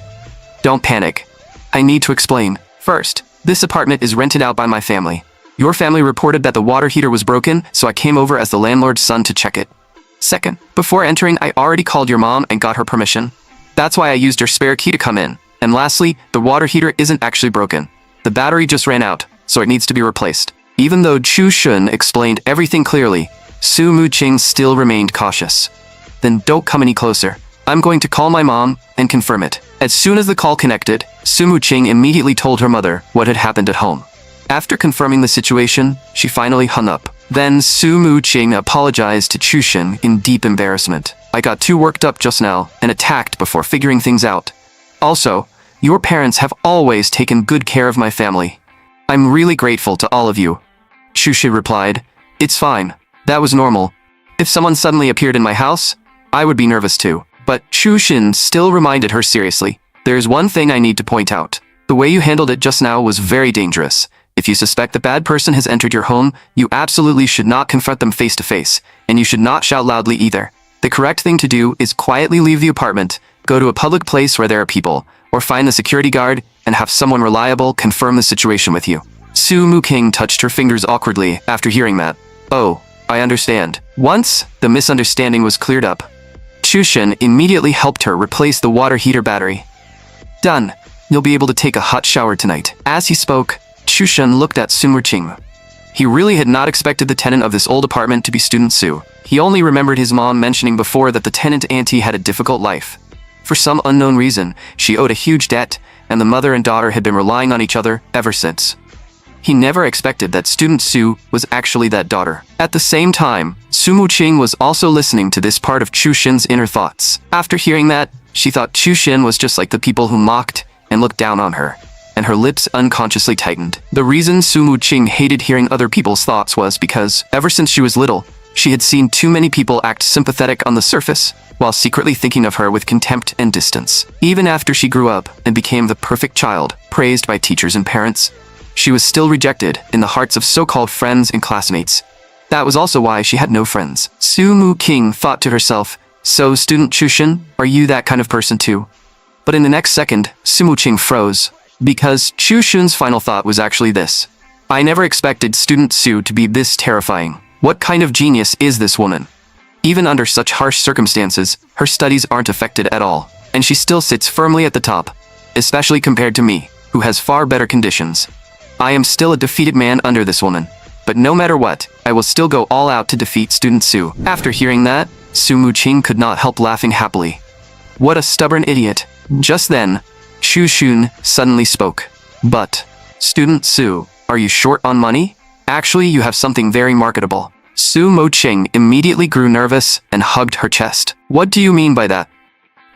Don't panic. I need to explain. First, this apartment is rented out by my family. Your family reported that the water heater was broken, so I came over as the landlord's son to check it. Second, before entering, I already called your mom and got her permission. That's why I used your spare key to come in. And lastly, the water heater isn't actually broken. The battery just ran out, so it needs to be replaced. Even though Xuxun explained everything clearly, Su Muqing still remained cautious. Then don't come any closer. I'm going to call my mom and confirm it. As soon as the call connected, Su Muqing immediately told her mother what had happened at home. After confirming the situation, she finally hung up. Then Su Muqing apologized to Xuxun in deep embarrassment. I got too worked up just now and attacked before figuring things out. Also, your parents have always taken good care of my family. I'm really grateful to all of you. Xuxun replied, It's fine. That was normal. If someone suddenly appeared in my house, I would be nervous too. But Xuxun still reminded her seriously. There's one thing I need to point out. The way you handled it just now was very dangerous. If you suspect a bad person has entered your home, you absolutely should not confront them face to face, and you should not shout loudly either. The correct thing to do is quietly leave the apartment, go to a public place where there are people, or find the security guard and have someone reliable confirm the situation with you. Su Muking touched her fingers awkwardly after hearing that. Oh, I understand. Once the misunderstanding was cleared up, Chushin immediately helped her replace the water heater battery. Done. You'll be able to take a hot shower tonight. As he spoke, Chushin looked at Su Muqing. He really had not expected the tenant of this old apartment to be student Su. He only remembered his mom mentioning before that the tenant auntie had a difficult life. For some unknown reason, she owed a huge debt, and the mother and daughter had been relying on each other ever since. He never expected that student Su was actually that daughter. At the same time, Su Muqing was also listening to this part of Chushin's inner thoughts. After hearing that, she thought Chushin was just like the people who mocked and looked down on her, and her lips unconsciously tightened. The reason Su Muqing hated hearing other people's thoughts was because, ever since she was little, she had seen too many people act sympathetic on the surface, while secretly thinking of her with contempt and distance. Even after she grew up and became the perfect child, praised by teachers and parents, she was still rejected in the hearts of so-called friends and classmates. That was also why she had no friends. Su Muqing thought to herself, so student Chushin, are you that kind of person too? But in the next second, Su Muqing froze, because Chushin's final thought was actually this. I never expected student Su to be this terrifying. What kind of genius is this woman? Even under such harsh circumstances, her studies aren't affected at all, and she still sits firmly at the top, especially compared to me, who has far better conditions. I am still a defeated man under this woman, but no matter what, I will still go all out to defeat student Su. After hearing that, Su Muqing could not help laughing happily. What a stubborn idiot. Just then, Chushin suddenly spoke. But, student Su, are you short on money? Actually, you have something very marketable. Su Muqing immediately grew nervous and hugged her chest. What do you mean by that?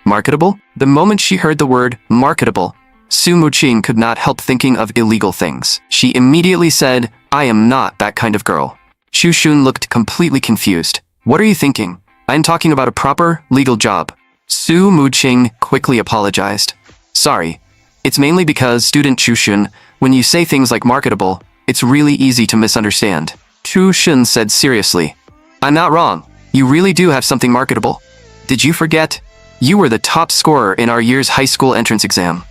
Marketable? The moment she heard the word marketable, Su Muqing could not help thinking of illegal things. She immediately said, I am not that kind of girl. Chushin looked completely confused. What are you thinking? I am talking about a proper, legal job. Su Muqing quickly apologized. Sorry. It's mainly because, student Chushin, when you say things like marketable, it's really easy to misunderstand. Chushin said seriously. I'm not wrong. You really do have something marketable. Did you forget? You were the top scorer in our year's high school entrance exam.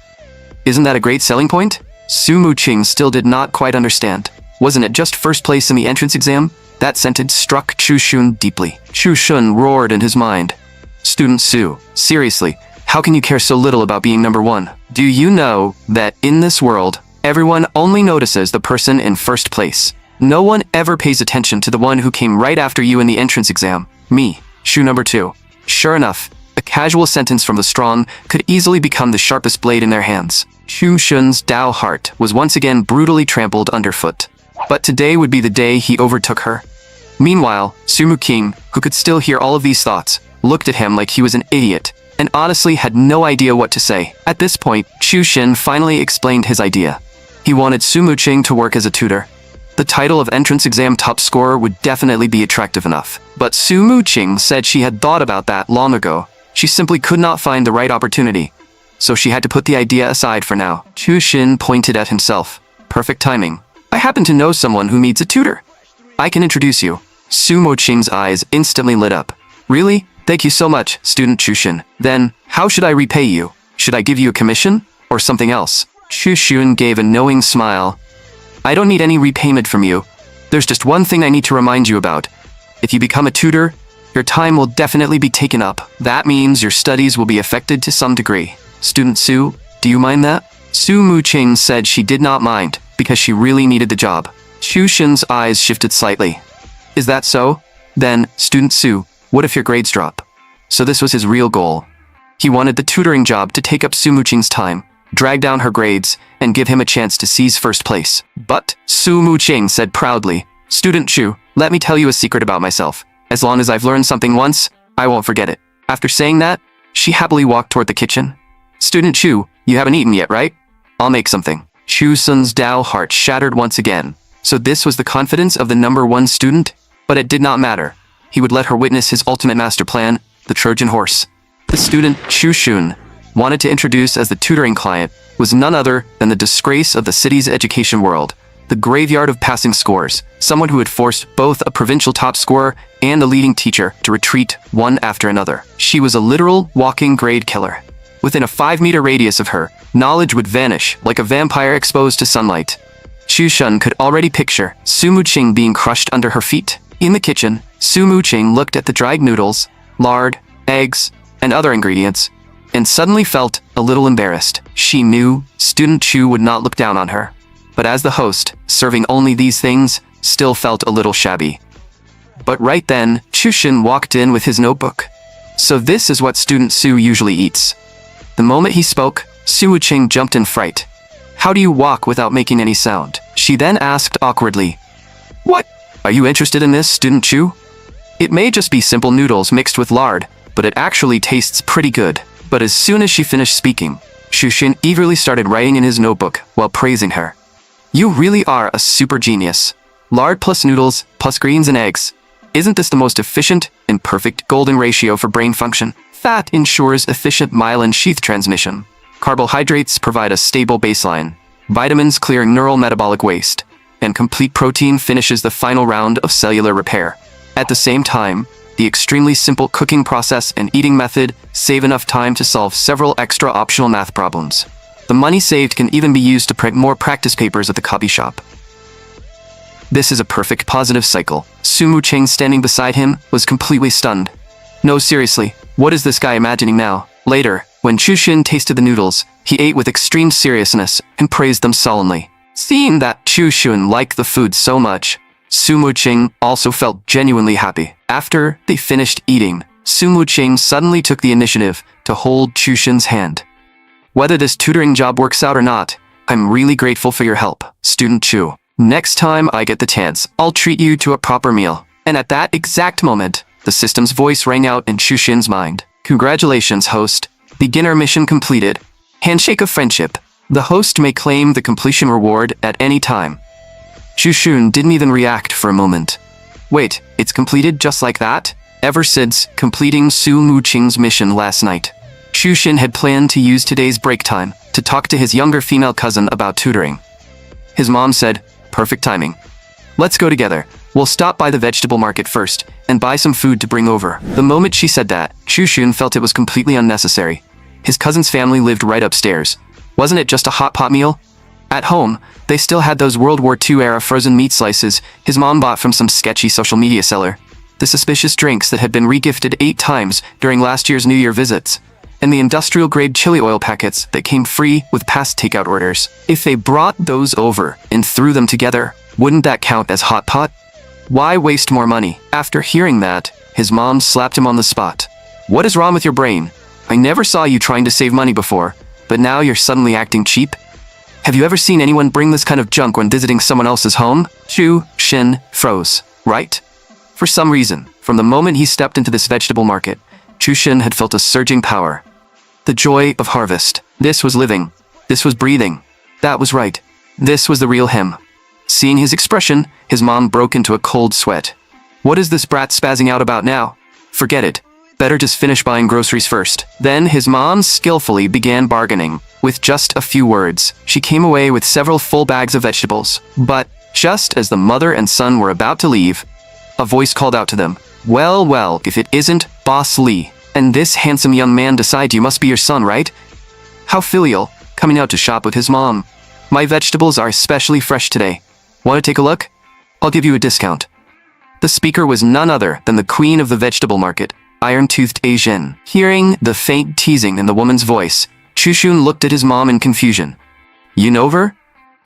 Isn't that a great selling point? Su Muqing still did not quite understand. Wasn't it just first place in the entrance exam? That sentence struck Chushin deeply. Chushin roared in his mind. Student Su, seriously, how can you care so little about being number one? Do you know that in this world, everyone only notices the person in first place? No one ever pays attention to the one who came right after you in the entrance exam. Me, Shu number 2. Sure enough, a casual sentence from the strong could easily become the sharpest blade in their hands. Chushin's Dao heart was once again brutally trampled underfoot. But today would be the day he overtook her. Meanwhile, Su Muqing, who could still hear all of these thoughts, looked at him like he was an idiot, and honestly had no idea what to say. At this point, Chushin finally explained his idea. He wanted Su Muqing to work as a tutor. The title of entrance exam top scorer would definitely be attractive enough. But Su Muqing said she had thought about that long ago. She simply could not find the right opportunity, so she had to put the idea aside for now. Chushin pointed at himself. Perfect timing. I happen to know someone who needs a tutor. I can introduce you. Su Muqing's eyes instantly lit up. Really? Thank you so much, student Chushin. Then, how should I repay you? Should I give you a commission, or something else? Chushin gave a knowing smile. I don't need any repayment from you. There's just one thing I need to remind you about. If you become a tutor, your time will definitely be taken up. That means your studies will be affected to some degree. Student Su, do you mind that? Su Muqing said she did not mind, because she really needed the job. Chushin's eyes shifted slightly. Is that so? Then, student Su, what if your grades drop? So this was his real goal. He wanted the tutoring job to take up Su Muqing's time, drag down her grades, and give him a chance to seize first place. But, Su Muqing said proudly, Student Chu, let me tell you a secret about myself. As long as I've learned something once, I won't forget it. After saying that, she happily walked toward the kitchen. Student Chu, you haven't eaten yet, right? I'll make something. Chushin's Dao heart shattered once again. So this was the confidence of the number one student? But it did not matter. He would let her witness his ultimate master plan, the Trojan horse. The student, Chushin, wanted to introduce as the tutoring client was none other than the disgrace of the city's education world, the graveyard of passing scores, someone who had forced both a provincial top scorer and a leading teacher to retreat one after another. She was a literal walking grade killer. Within a 5-meter radius of her, knowledge would vanish like a vampire exposed to sunlight. Chu Shun could already picture Su Muqing being crushed under her feet. In the kitchen, Su Muqing looked at the dried noodles, lard, eggs, and other ingredients, and suddenly felt a little embarrassed. She knew student Chu would not look down on her, but as the host, serving only these things, still felt a little shabby. But right then, Chu Shun walked in with his notebook. So this is what student Su usually eats. The moment he spoke, Su Muqing jumped in fright. How do you walk without making any sound? She then asked awkwardly. What? Are you interested in this, student Chu? It may just be simple noodles mixed with lard, but it actually tastes pretty good. But as soon as she finished speaking, Chu Shun eagerly started writing in his notebook while praising her. You really are a super genius. Lard plus noodles plus greens and eggs. Isn't this the most efficient and perfect golden ratio for brain function? Fat ensures efficient myelin sheath transmission. Carbohydrates provide a stable baseline. Vitamins clear neural metabolic waste. And complete protein finishes the final round of cellular repair. At the same time, the extremely simple cooking process and eating method save enough time to solve several extra optional math problems. The money saved can even be used to print more practice papers at the copy shop. This is a perfect positive cycle. Su Muqing, standing beside him, was completely stunned. No, seriously, what is this guy imagining now? Later, when Chu Shun tasted the noodles, he ate with extreme seriousness and praised them solemnly. Seeing that Chu Shun liked the food so much, Su Muqing also felt genuinely happy. After they finished eating, Su Muqing suddenly took the initiative to hold Chu Shun's hand. Whether this tutoring job works out or not, I'm really grateful for your help, student Chu. Next time I get the chance, I'll treat you to a proper meal. And at that exact moment, the system's voice rang out in Chu Shun's mind. Congratulations, host. Beginner mission completed. Handshake of friendship. The host may claim the completion reward at any time. Chu Shun didn't even react for a moment. Wait, it's completed just like that? Ever since completing Su Muqing's mission last night, Chu Shun had planned to use today's break time to talk to his younger female cousin about tutoring. His mom said, perfect timing. Let's go together. We'll stop by the vegetable market first and buy some food to bring over. The moment she said that, Chu Shun felt it was completely unnecessary. His cousin's family lived right upstairs. Wasn't it just a hot pot meal? At home, they still had those World War II-era frozen meat slices his mom bought from some sketchy social media seller, the suspicious drinks that had been regifted 8 times during last year's New Year visits, and the industrial-grade chili oil packets that came free with past takeout orders. If they brought those over and threw them together, wouldn't that count as hot pot? Why waste more money? After hearing that, his mom slapped him on the spot. What is wrong with your brain? I never saw you trying to save money before, but now you're suddenly acting cheap? Have you ever seen anyone bring this kind of junk when visiting someone else's home? Chu Shun froze, right? For some reason, from the moment he stepped into this vegetable market, Chu Shun had felt a surging power. The joy of harvest. This was living. This was breathing. That was right. This was the real him. Seeing his expression, his mom broke into a cold sweat. What is this brat spazzing out about now? Forget it. Better just finish buying groceries first. Then his mom skillfully began bargaining. With just a few words, she came away with several full bags of vegetables. But just as the mother and son were about to leave, a voice called out to them. Well, well, if it isn't Boss Lee. And this handsome young man decides you must be your son, right? How filial, coming out to shop with his mom. My vegetables are especially fresh today. Want to take a look? I'll give you a discount. The speaker was none other than the queen of the vegetable market, iron-toothed Asian. Hearing the faint teasing in the woman's voice, Chu Shun looked at his mom in confusion. You know her?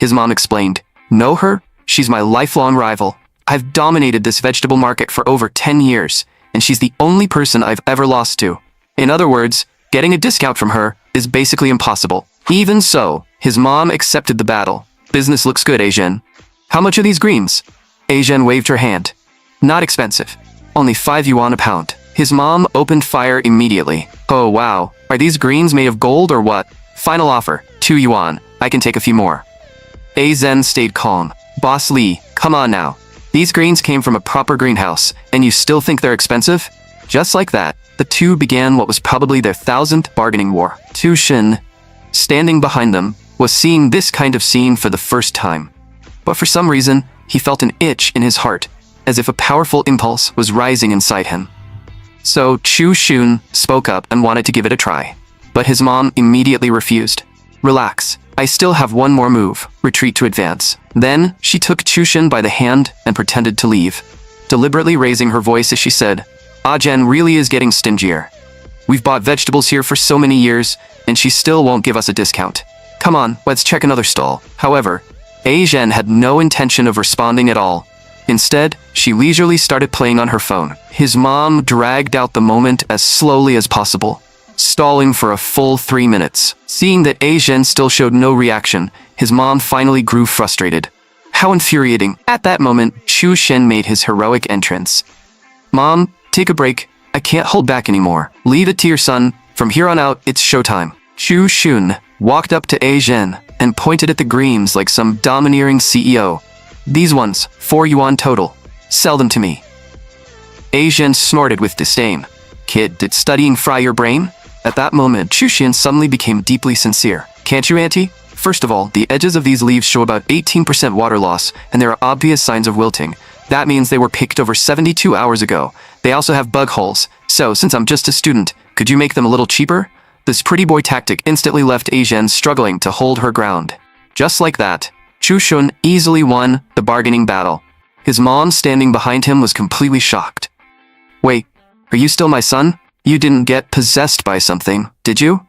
His mom explained. Know her? She's my lifelong rival. I've dominated this vegetable market for over 10 years, and she's the only person I've ever lost to. In other words, getting a discount from her is basically impossible. Even so, his mom accepted the battle. Business looks good, Asian. How much are these greens? Asian waved her hand. Not expensive. Only 5 yuan a pound. His mom opened fire immediately. Oh wow, are these greens made of gold or what? Final offer, 2 yuan. I can take a few more. Zen stayed calm. Boss Lee, come on now. These greens came from a proper greenhouse, and you still think they're expensive? Just like that, the two began what was probably their 1000th bargaining war. Chu Shun, standing behind them, was seeing this kind of scene for the first time. But for some reason, he felt an itch in his heart, as if a powerful impulse was rising inside him. So Chu Shun spoke up and wanted to give it a try. But his mom immediately refused. Relax, I still have one more move, retreat to advance. Then, she took Chushin by the hand and pretended to leave, deliberately raising her voice as she said, Jen really is getting stingier. We've bought vegetables here for so many years, and she still won't give us a discount. Come on, let's check another stall. However, Zhen had no intention of responding at all. Instead, she leisurely started playing on her phone. His mom dragged out the moment as slowly as possible, stalling for a full 3 minutes. Seeing that Zhen still showed no reaction, his mom finally grew frustrated. How infuriating. At that moment, Chu Shen made his heroic entrance. Mom, take a break. I can't hold back anymore. Leave it to your son. From here on out, it's showtime. Chu Shun walked up to Zhen and pointed at the greens like some domineering CEO. These ones, 4 yuan total. Sell them to me. Zhen snorted with disdain. Kid, did studying fry your brain? At that moment, Chu Xin suddenly became deeply sincere. Can't you, auntie? First of all, the edges of these leaves show about 18% water loss, and there are obvious signs of wilting. That means they were picked over 72 hours ago. They also have bug holes. So, since I'm just a student, could you make them a little cheaper? This pretty boy tactic instantly left Zhen struggling to hold her ground. Just like that, Chu Shun easily won the bargaining battle. His mom standing behind him was completely shocked. Wait, are you still my son? You didn't get possessed by something, did you?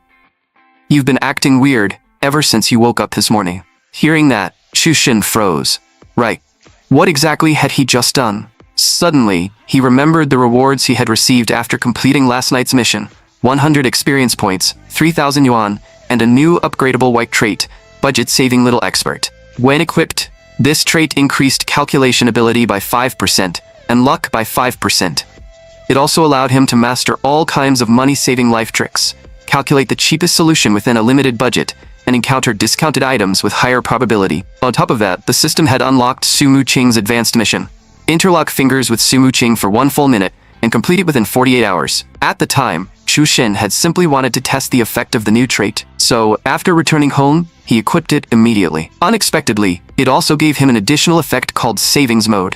You've been acting weird ever since you woke up this morning. Hearing that, Chu Shin froze. Right. What exactly had he just done? Suddenly, he remembered the rewards he had received after completing last night's mission. 100 experience points, 3,000 yuan, and a new upgradable white trait, budget-saving little expert. When equipped, this trait increased calculation ability by 5% and luck by 5%. It also allowed him to master all kinds of money-saving life tricks, calculate the cheapest solution within a limited budget, and encounter discounted items with higher probability. On top of that, the system had unlocked Sumu Qing's advanced mission. Interlock fingers with Sumu Qing for 1 full minute and complete it within 48 hours. At the time, Chu Shin had simply wanted to test the effect of the new trait, so after returning home, he equipped it immediately. Unexpectedly, it also gave him an additional effect called Savings Mode.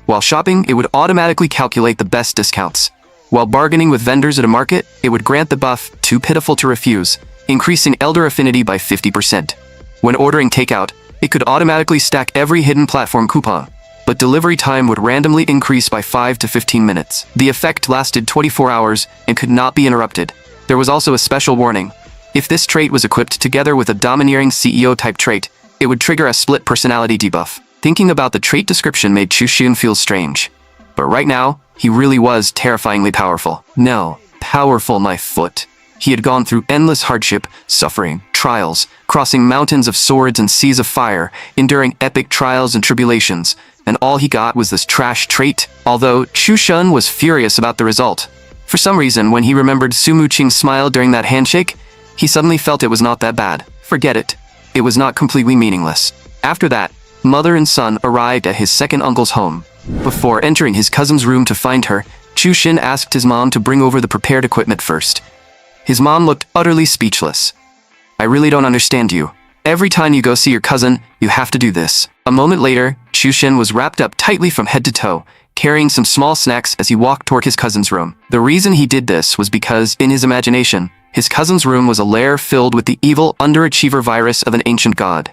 While shopping, it would automatically calculate the best discounts. While bargaining with vendors at a market, it would grant the buff Too Pitiful to Refuse, increasing Elder Affinity by 50%. When ordering takeout, it could automatically stack every hidden platform coupon, but delivery time would randomly increase by 5 to 15 minutes. The effect lasted 24 hours and could not be interrupted. There was also a special warning. If this trait was equipped together with a domineering CEO-type trait, it would trigger a split personality debuff. Thinking about the trait description made Chu Xun feel strange. But right now, he really was terrifyingly powerful. No, powerful my foot. He had gone through endless hardship, suffering, trials, crossing mountains of swords and seas of fire, enduring epic trials and tribulations, and all he got was this trash trait. Although Chu Shun was furious about the result. For some reason, when he remembered Sumu Qing's smile during that handshake, he suddenly felt it was not that bad. Forget it. It was not completely meaningless. After that, mother and son arrived at his second uncle's home. Before entering his cousin's room to find her, Chu Shin asked his mom to bring over the prepared equipment first. His mom looked utterly speechless. I really don't understand you. Every time you go see your cousin, you have to do this. A moment later, Chu Shin was wrapped up tightly from head to toe, carrying some small snacks as he walked toward his cousin's room. The reason he did this was because, in his imagination, his cousin's room was a lair filled with the evil underachiever virus of an ancient god.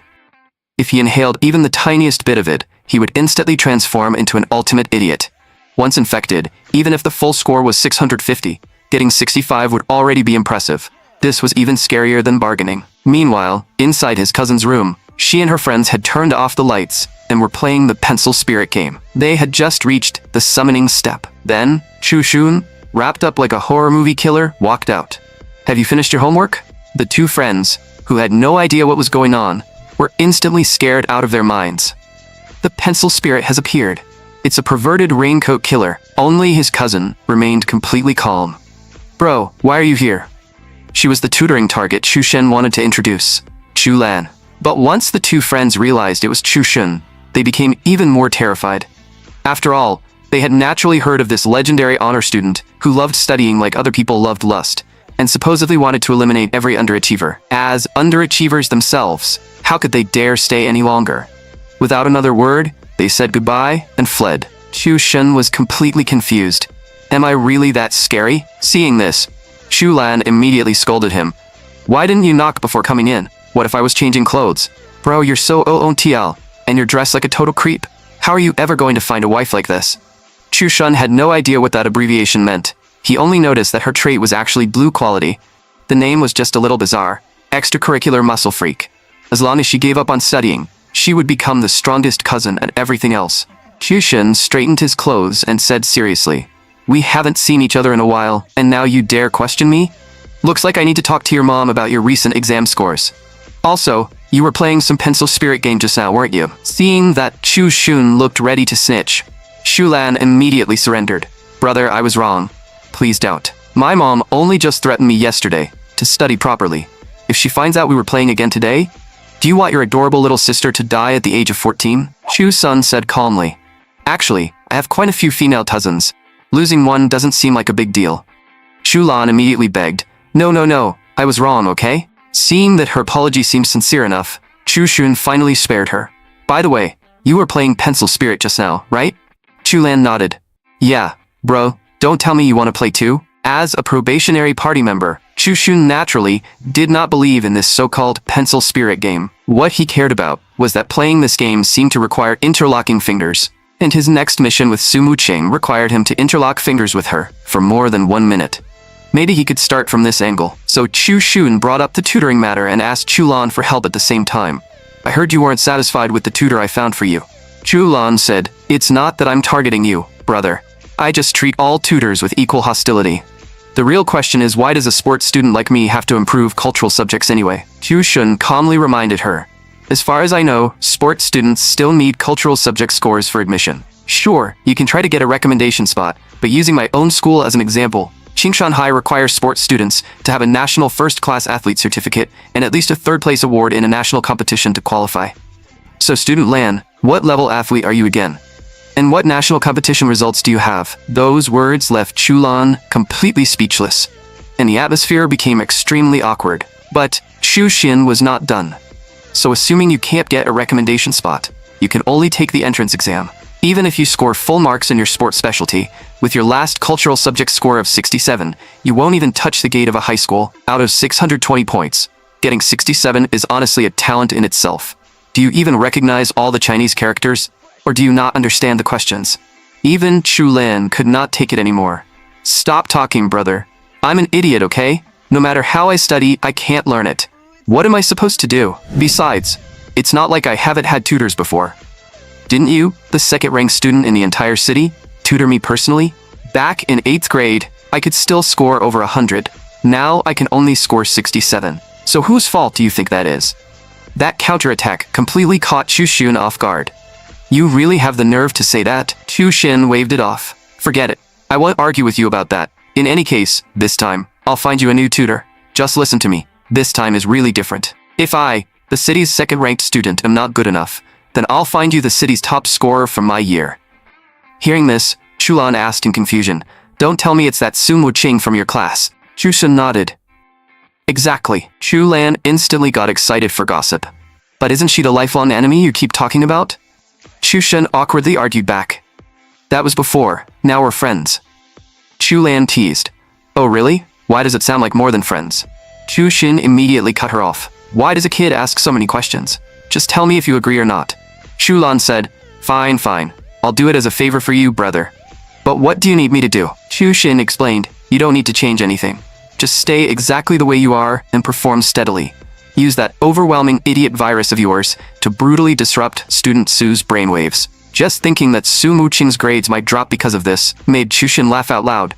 If he inhaled even the tiniest bit of it, he would instantly transform into an ultimate idiot. Once infected, even if the full score was 650, getting 65 would already be impressive. This was even scarier than bargaining. Meanwhile, inside his cousin's room, she and her friends had turned off the lights and were playing the pencil spirit game. They had just reached the summoning step. Then, Chu Shun, wrapped up like a horror movie killer, walked out. Have you finished your homework? The two friends, who had no idea what was going on, were instantly scared out of their minds. The pencil spirit has appeared. It's a perverted raincoat killer. Only his cousin remained completely calm. Bro, why are you here? She was the tutoring target Chu Shen wanted to introduce, Chu Lan. But once the two friends realized it was Chu Shun, they became even more terrified. After all, they had naturally heard of this legendary honor student who loved studying like other people loved lust, and supposedly wanted to eliminate every underachiever. As underachievers themselves, how could they dare stay any longer? Without another word, they said goodbye and fled. Chu Shun was completely confused. Am I really that scary? Seeing this, Chu Lan immediately scolded him. Why didn't you knock before coming in? What if I was changing clothes? Bro, you're so OOTL, and you're dressed like a total creep. How are you ever going to find a wife like this? Chu Shun had no idea what that abbreviation meant. He only noticed that her trait was actually blue quality. The name was just a little bizarre. Extracurricular muscle freak. As long as she gave up on studying, she would become the strongest cousin and everything else. Chu Shun straightened his clothes and said seriously, "We haven't seen each other in a while, and now you dare question me? Looks like I need to talk to your mom about your recent exam scores. Also, you were playing some pencil spirit game just now, weren't you?" Seeing that Chu Shun looked ready to snitch, Shu Lan immediately surrendered. "Brother, I was wrong. Please don't. My mom only just threatened me yesterday to study properly. If she finds out we were playing again today, do you want your adorable little sister to die at the age of 14? Chu Sun said calmly. "Actually, I have quite a few female cousins. Losing one doesn't seem like a big deal." Shu Lan immediately begged, No, I was wrong, okay?" Seeing that her apology seemed sincere enough, Chu Shun finally spared her. "By the way, you were playing pencil spirit just now, right?" Chu Lan nodded. "Yeah, bro, don't tell me you want to play too?" As a probationary party member, Chu Shun naturally did not believe in this so-called pencil spirit game. What he cared about was that playing this game seemed to require interlocking fingers, and his next mission with Su Muqing required him to interlock fingers with her for more than 1 minute. Maybe he could start from this angle. So Chu Shun brought up the tutoring matter and asked Chu Lan for help at the same time. "I heard you weren't satisfied with the tutor I found for you." Chu Lan said, "It's not that I'm targeting you, brother. I just treat all tutors with equal hostility. The real question is, why does a sports student like me have to improve cultural subjects anyway?" Chu Shun calmly reminded her, "As far as I know, sports students still need cultural subject scores for admission. Sure, you can try to get a recommendation spot, but using my own school as an example, Qingshan High requires sports students to have a national first-class athlete certificate and at least a third-place award in a national competition to qualify. So student Lan, what level athlete are you again? And what national competition results do you have?" Those words left Chu Lan completely speechless, and the atmosphere became extremely awkward. But Chu Xin was not done. "So assuming you can't get a recommendation spot, you can only take the entrance exam. Even if you score full marks in your sports specialty, with your last cultural subject score of 67, you won't even touch the gate of a high school out of 620 points. Getting 67 is honestly a talent in itself. Do you even recognize all the Chinese characters? Or do you not understand the questions?" Even Chu Lan could not take it anymore. "Stop talking, brother. I'm an idiot, okay? No matter how I study, I can't learn it. What am I supposed to do? Besides, it's not like I haven't had tutors before. Didn't you, the second-ranked student in the entire city, tutor me personally? Back in 8th grade, I could still score over 100. Now I can only score 67. So whose fault do you think that is?" That counterattack completely caught Chu Shun off guard. "You really have the nerve to say that?" Chu Shin waved it off. "Forget it. I won't argue with you about that. In any case, this time, I'll find you a new tutor. Just listen to me. This time is really different. If I, the city's second-ranked student, am not good enough, then I'll find you the city's top scorer from my year." Hearing this, Chu Lan asked in confusion, "Don't tell me it's that Su Muqing from your class." Chu Shun nodded. "Exactly." Chu Lan instantly got excited for gossip. "But isn't she the lifelong enemy you keep talking about?" Chu Shun awkwardly argued back. "That was before. Now we're friends." Chu Lan teased. "Oh really? Why does it sound like more than friends?" Chu Shin immediately cut her off. "Why does a kid ask so many questions? Just tell me if you agree or not." Chu Lan said, Fine. I'll do it as a favor for you, brother." "But what do you need me to do?" Chu Shin explained, "You don't need to change anything. Just stay exactly the way you are and perform steadily. Use that overwhelming idiot virus of yours to brutally disrupt student Su's brainwaves." Just thinking that Su Muqing's grades might drop because of this made Chu Shin laugh out loud.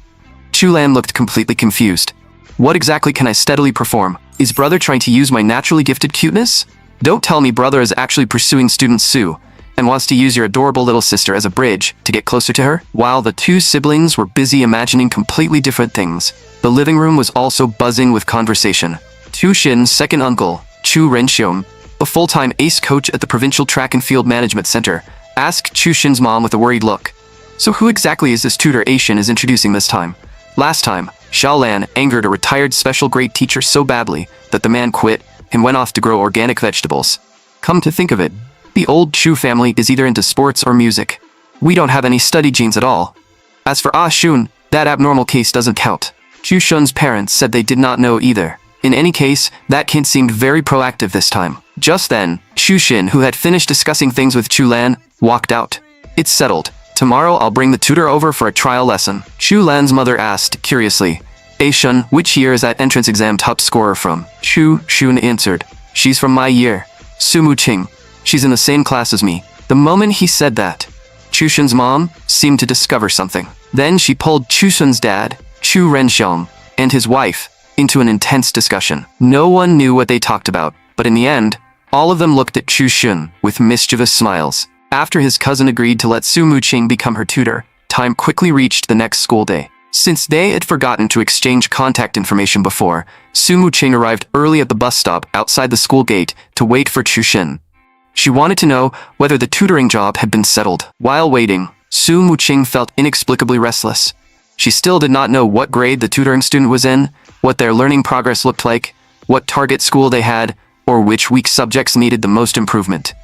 Chu Lan looked completely confused. "What exactly can I steadily perform? Is brother trying to use my naturally gifted cuteness? Don't tell me brother is actually pursuing student Su and wants to use your adorable little sister as a bridge to get closer to her?" While the two siblings were busy imagining completely different things, the living room was also buzzing with conversation. Chu Shin's second uncle, Chu Renxiong, a full-time ace coach at the Provincial Track and Field Management Center, asked Chu Shin's mom with a worried look, "So who exactly is this tutor Asian is introducing this time? Last time, Xiao Lan angered a retired special grade teacher so badly that the man quit and went off to grow organic vegetables. Come to think of it, the old Chu family is either into sports or music. We don't have any study genes at all. As for Ah Shun, that abnormal case doesn't count." Chu Shun's parents said they did not know either, In any case, that kid seemed very proactive this time. Just then, Chu Xin, who had finished discussing things with Chu Lan, walked out. It's settled. Tomorrow I'll bring the tutor over for a trial lesson. Chu Lan's mother asked, curiously, Shun, which year is that entrance exam top scorer from? Chu Xun answered, she's from my year. Sumu Qing. She's in the same class as me. The moment he said that, Chu Xun's mom seemed to discover something. Then she pulled Chu Xun's dad, Chu Renxiong, and his wife into an intense discussion. No one knew what they talked about, but in the end, all of them looked at Chu Xun with mischievous smiles. After his cousin agreed to let Sumu Qing become her tutor, time quickly reached the next school day. Since they had forgotten to exchange contact information before, Sumu Qing arrived early at the bus stop outside the school gate to wait for Chu Xin. She wanted to know whether the tutoring job had been settled. While waiting, Sumu Qing felt inexplicably restless. She still did not know what grade the tutoring student was in, what their learning progress looked like, what target school they had, or which weak subjects needed the most improvement.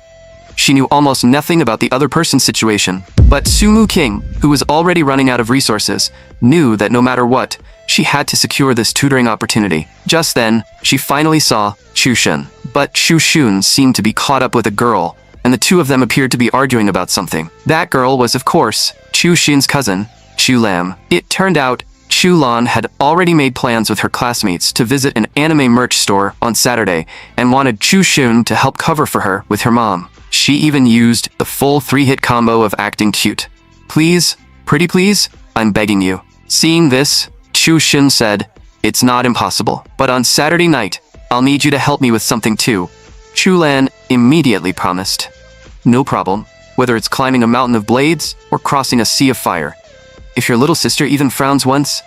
She knew almost nothing about the other person's situation, but Sumu Qing, who was already running out of resources, knew that no matter what, she had to secure this tutoring opportunity. Just then, she finally saw Chu Xun. But Chu Xun seemed to be caught up with a girl, and the two of them appeared to be arguing about something. That girl was, of course, Chu Xun's cousin, Chu Lam. It turned out Chu Lan had already made plans with her classmates to visit an anime merch store on Saturday and wanted Chu Xun to help cover for her with her mom. She even used the full 3-hit combo of acting cute. Please, pretty please, I'm begging you. Seeing this, Chu Xun said, it's not impossible, but on Saturday night, I'll need you to help me with something too. Chu Lan immediately promised. No problem, whether it's climbing a mountain of blades or crossing a sea of fire. If your little sister even frowns once,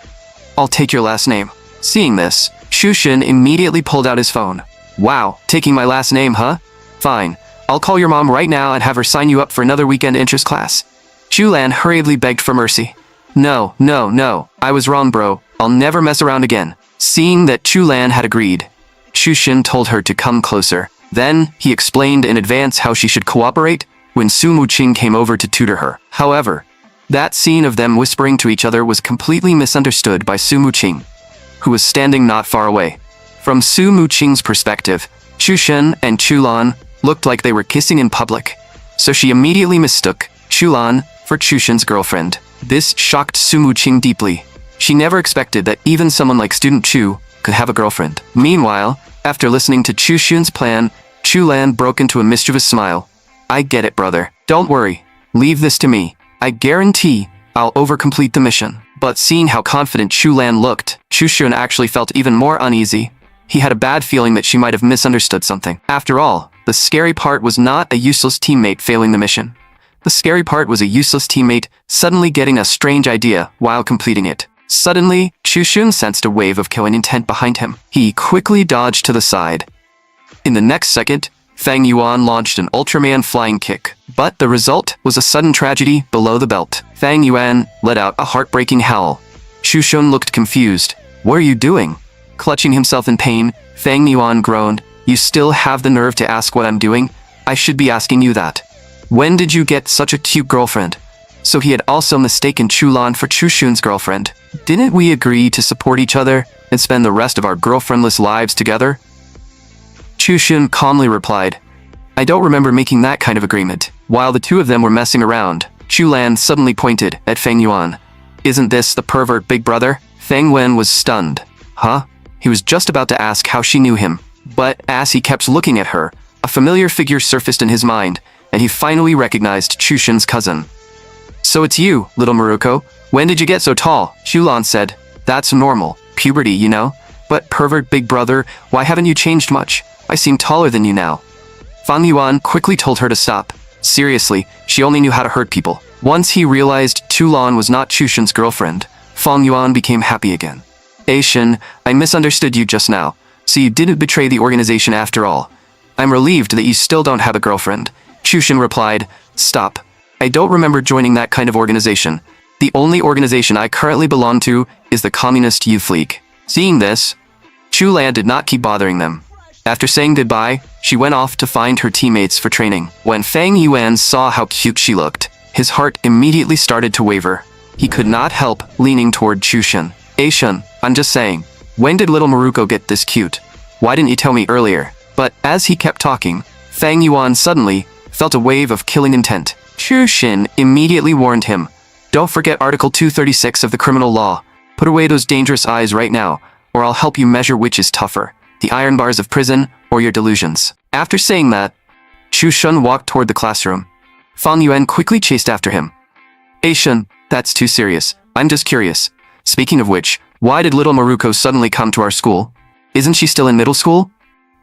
I'll take your last name. Seeing this, Chu Xun immediately pulled out his phone. Wow, taking my last name, huh? Fine. I'll call your mom right now and have her sign you up for another weekend interest class. Chu Lan hurriedly begged for mercy. No, I was wrong, bro. I'll never mess around again. Seeing that Chu Lan had agreed, Chu Xin told her to come closer. Then, he explained in advance how she should cooperate when Sumu Qing came over to tutor her. However, that scene of them whispering to each other was completely misunderstood by Sumu Qing, who was standing not far away. From Sumu Qing's perspective, Chu Xin and Chu Lan looked like they were kissing in public, so she immediately mistook Chu Lan for Chu Xin's girlfriend. This shocked Sumu Qing deeply. She never expected that even someone like Student Chu could have a girlfriend. Meanwhile, after listening to Chu Xun's plan, Chu Lan broke into a mischievous smile. I get it, brother. Don't worry. Leave this to me. I guarantee I'll overcomplete the mission. But seeing how confident Chu Lan looked, Chu Xun actually felt even more uneasy. He had a bad feeling that she might have misunderstood something. After all, the scary part was not a useless teammate failing the mission. The scary part was a useless teammate suddenly getting a strange idea while completing it. Suddenly, Chu Xun sensed a wave of killing intent behind him. He quickly dodged to the side. In the next second, Fang Yuan launched an Ultraman flying kick. But the result was a sudden tragedy below the belt. Fang Yuan let out a heartbreaking howl. Chu Xun looked confused. What are you doing? Clutching himself in pain, Fang Yuan groaned. You still have the nerve to ask what I'm doing? I should be asking you that. When did you get such a cute girlfriend? So he had also mistaken Chu Lan for Chu Xun's girlfriend. Didn't we agree to support each other and spend the rest of our girlfriendless lives together? Chu Xun calmly replied, I don't remember making that kind of agreement. While the two of them were messing around, Chu Lan suddenly pointed at Feng Yuan. Isn't this the pervert big brother? Feng Wen was stunned. Huh? He was just about to ask how she knew him, but as he kept looking at her, a familiar figure surfaced in his mind, and he finally recognized Chu Xun's cousin. So it's you, little Maruko. When did you get so tall? Chu Lan said. That's normal. Puberty, you know. But pervert big brother, why haven't you changed much? I seem taller than you now. Fang Yuan quickly told her to stop. Seriously, she only knew how to hurt people. Once he realized Chu Lan was not Chu Xun's girlfriend, Fang Yuan became happy again. Shin, I misunderstood you just now, so you didn't betray the organization after all. I'm relieved that you still don't have a girlfriend. Chu Xun replied, Stop. I don't remember joining that kind of organization. The only organization I currently belong to is the Communist Youth League. Seeing this, Chu Lan did not keep bothering them. After saying goodbye, she went off to find her teammates for training. When Fang Yuan saw how cute she looked, his heart immediately started to waver. He could not help leaning toward Chu Xun. Shun, I'm just saying, When did little Maruko get this cute? Why didn't you tell me earlier? But as he kept talking, Fang Yuan suddenly felt a wave of killing intent. Chu Xin immediately warned him, "Don't forget Article 236 of the criminal law. Put away those dangerous eyes right now, or I'll help you measure which is tougher, the iron bars of prison or your delusions." After saying that, Chu Shun walked toward the classroom. Fang Yuan quickly chased after him. "Hey Shun, that's too serious. I'm just curious. Speaking of which, why did little Maruko suddenly come to our school? Isn't she still in middle school?"